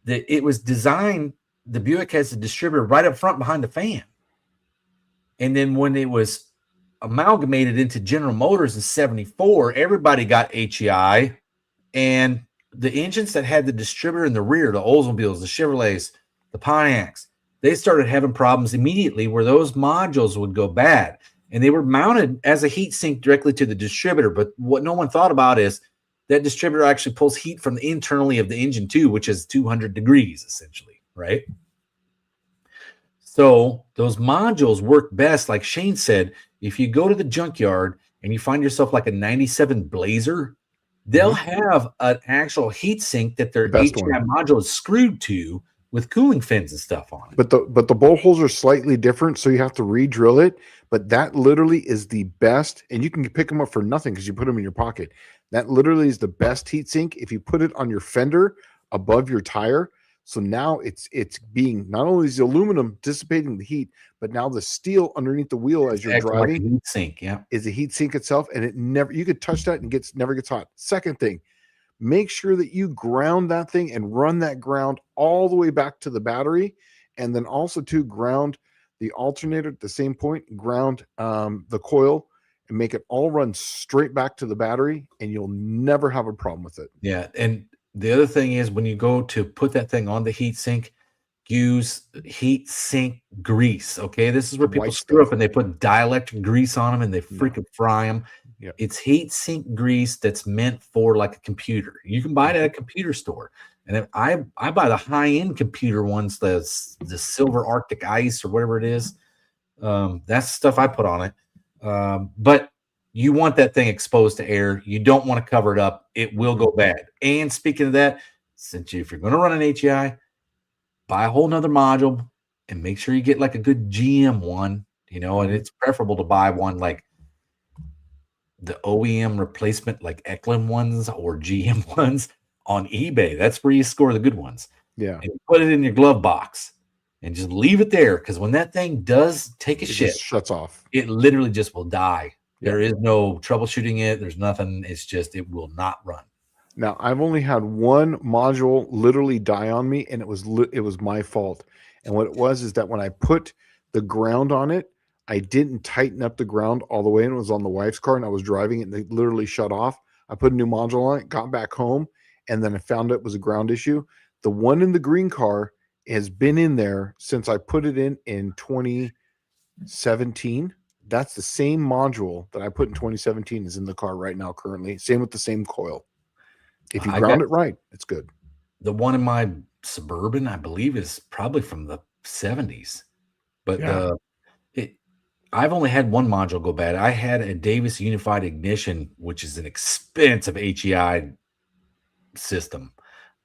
It was designed, the Buick has a distributor right up front behind the fan. And then when it was amalgamated into General Motors in 74, everybody got HEI. And the engines that had the distributor in the rear, the Oldsmobiles, the Chevrolets, the Pontiacs, they started having problems immediately where those modules would go bad. And they were mounted as a heat sink directly to the distributor. But what no one thought about is that distributor actually pulls heat from the internally of the engine too, which is 200 degrees essentially, right? So those modules work best, like Shane said, if you go to the junkyard and you find yourself like a 97 Blazer, they'll have an actual heat sink that their HEI module is screwed to with cooling fins and stuff on it. But the bowl holes are slightly different, so you have to re-drill it. But that literally is the best, and you can pick them up for nothing because you put them in your pocket. That literally is the best heat sink if you put it on your fender above your tire. So now it's being, not only is the aluminum dissipating the heat, but now the steel underneath the wheel as you're driving like a heat sink, is a heat sink itself, and it never, you could touch that and never gets hot. Second thing, make sure that you ground that thing and run that ground all the way back to the battery, and then also to ground the alternator at the same point, ground the coil, and make it all run straight back to the battery, and you'll never have a problem with it. Yeah, and the other thing is when you go to put that thing on the heat sink, use heat sink grease. Okay, this is where people screw up and they put dielectric grease on them and they freaking fry them. Yeah. It's heat sink grease that's meant for like a computer. You can buy it at a computer store. And I buy the high-end computer ones, the silver Arctic ice or whatever it is. That's the stuff I put on it. But you want that thing exposed to air. You don't want to cover it up. It will go bad. And speaking of that, if you're going to run an HEI, buy a whole nother module and make sure you get like a good GM one you know, and it's preferable to buy one like the OEM replacement, like Eklund ones or GM ones on eBay. That's where you score the good ones. Yeah. And put it in your glove box and just leave it there. Because when that thing does take a It shit, just shuts off. it literally just will die. Yeah. There is no troubleshooting it. There's nothing. It's just, it will not run. Now, I've only had one module literally die on me, and it was my fault. And what it was is that when I put the ground on it, I didn't tighten up the ground all the way, and it was on the wife's car, and I was driving it, and they literally shut off. I put a new module on it, got back home, and then I found it was a ground issue. The one in the green car has been in there since I put it in 2017. That's the same module that I put in 2017 is in the car right now currently. Same with the same coil. If you ground it right, it's good. The one in my Suburban, I believe, is probably from the 70s. But Yeah. I've only had one module go bad. I had a Davis Unified Ignition, which is an expensive HEI system,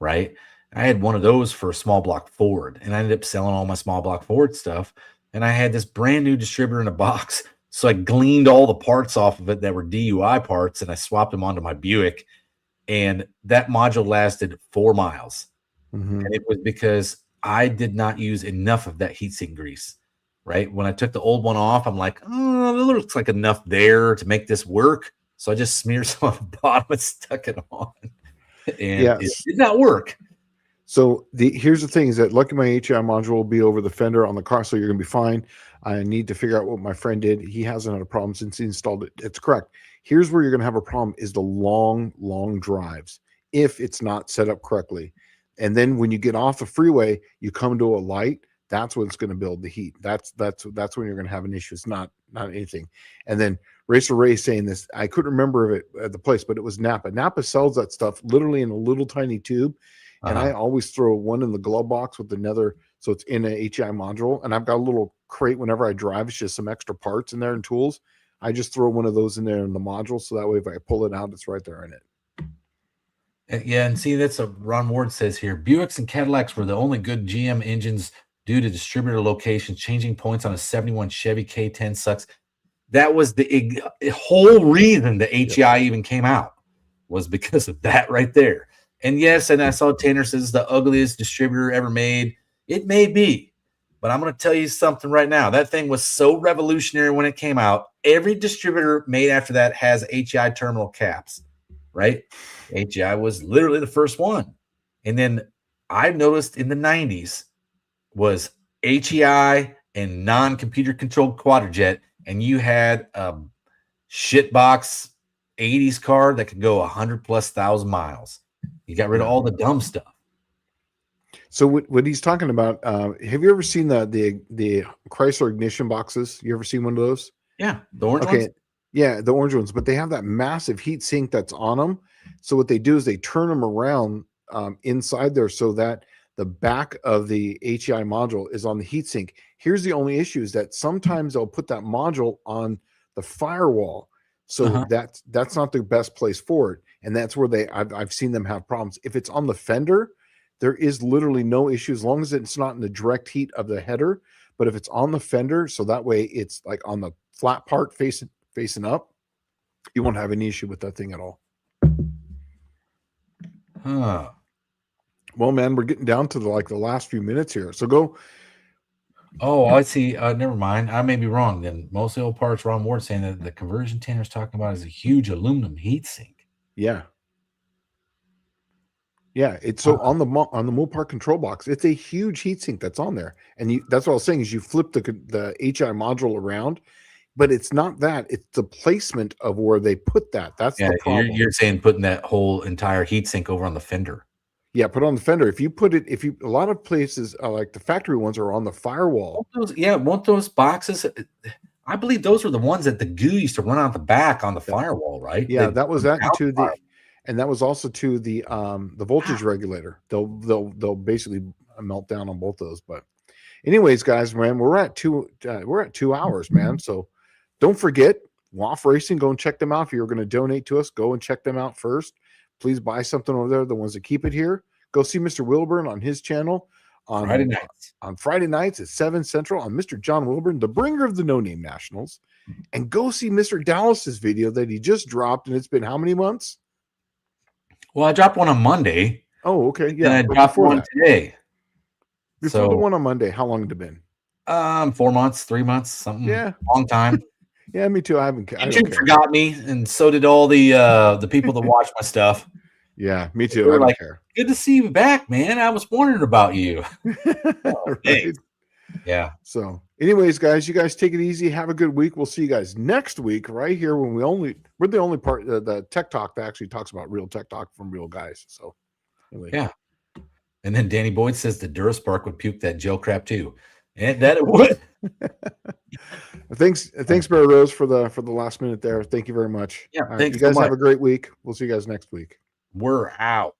right? I had one of those for a small block Ford, and I ended up selling all my small block Ford stuff. And I had this brand new distributor in a box. So I gleaned all the parts off of it that were DUI parts, and I swapped them onto my Buick. And that module lasted 4 miles. Mm-hmm. And it was because I did not use enough of that heatsink grease, right? When I took the old one off, I'm like, oh, it looks like enough there to make this work. So I just smeared some on the bottom and stuck it on. And it did not work. So here's the thing is that lucky my HI module will be over the fender on the car, so you're going to be fine. I need to figure out what my friend did. He hasn't had a problem since he installed it. It's correct. Here's where you're going to have a problem is the long drives if it's not set up correctly. And then when you get off the freeway, you come to a light, that's when it's going to build the heat. That's when you're going to have an issue. It's not anything. And then Racer Ray saying this, I couldn't remember it at the place, but it was Napa. Napa sells that stuff literally in a little tiny tube. And I always throw one in the glove box with another. So it's in a HI module. And I've got a little crate whenever I drive. It's just some extra parts in there and tools. I just throw one of those in there in the module. So that way, if I pull it out, it's right there in it. Yeah. And see, that's what Ron Ward says here. Buicks and Cadillacs were the only good GM engines due to distributor locations. Changing points on a 71 Chevy K10 sucks. That was the whole reason the HEI even came out, was because of that right there. And yes, and I saw Tanner says the ugliest distributor ever made. It may be, but I'm going to tell you something right now. That thing was so revolutionary when it came out. Every distributor made after that has HEI terminal caps, right? HEI was literally the first one. And then I've noticed in the 90s was HEI and non-computer controlled quadrojet, and you had a shitbox 80s car that could go 100,000+ miles. You got rid of all the dumb stuff. So what he's talking about, have you ever seen the Chrysler ignition boxes? You ever seen one of those? Yeah, the orange ones. Yeah, the orange ones, but they have that massive heat sink that's on them. So what they do is they turn them around inside there so that the back of the HEI module is on the heat sink. Here's the only issue is that sometimes they'll put that module on the firewall. So that's not the best place for it. And that's where I've seen them have problems. If it's on the fender, there is literally no issue as long as it's not in the direct heat of the header. But if it's on the fender, so that way it's like on the flat part facing up, you won't have any issue with that thing at all. Well, man, we're getting down to the last few minutes here. So go. Oh, I see. Never mind. I may be wrong then. Most of the old parts, Ron Ward saying that the conversion Tanner's talking about is a huge aluminum heat sink. Yeah. Yeah, it's so on the Mopar control box, it's a huge heatsink that's on there, and that's what I was saying is you flip the HI module around, but it's not that; it's the placement of where they put that. That's the problem. You're saying putting that whole entire heatsink over on the fender. Yeah, put on the fender. If you put it, a lot of places like the factory ones are on the firewall. Won't those boxes? I believe those were the ones that the goo used to run out the back on the firewall, right? Yeah, that was that to the. And that was also to the voltage regulator. They'll basically melt down on both those. But anyways, guys, man, we're at 2 hours, man. So don't forget WAF Racing. Go and check them out. If you're going to donate to us, go and check them out first. Please buy something over there. The ones that keep it here. Go see Mr. Wilburn on his channel. on Friday nights. on Friday nights at 7 Central on Mr. John Wilburn, the bringer of the No Name Nationals. And go see Mr. Dallas's video that he just dropped. And it's been how many months? Well, I dropped one on Monday. Oh, okay. And Yeah. I But dropped before one that, today. before the one on Monday, how long had it been? 4 months, 3 months, something. Yeah. Long time. Yeah, me too. I don't YouTube care. forgot me, and so did all the people that watch my stuff. Yeah, me too. They were I don't like, care. good to see you back, man. I was wondering about you. Right. Thanks. Yeah. So, anyways, guys, you guys take it easy. Have a good week. We'll see you guys next week right here when we're the only part the tech talk that actually talks about real tech talk from real guys. So, anyway. Yeah. And then Danny Boyd says the Duraspark would puke that gel crap too, and that it would. Thanks, Barry Rose, for the last minute there. Thank you very much. Yeah, All right, thanks you guys so much. have a great week. We'll see you guys next week. We're out.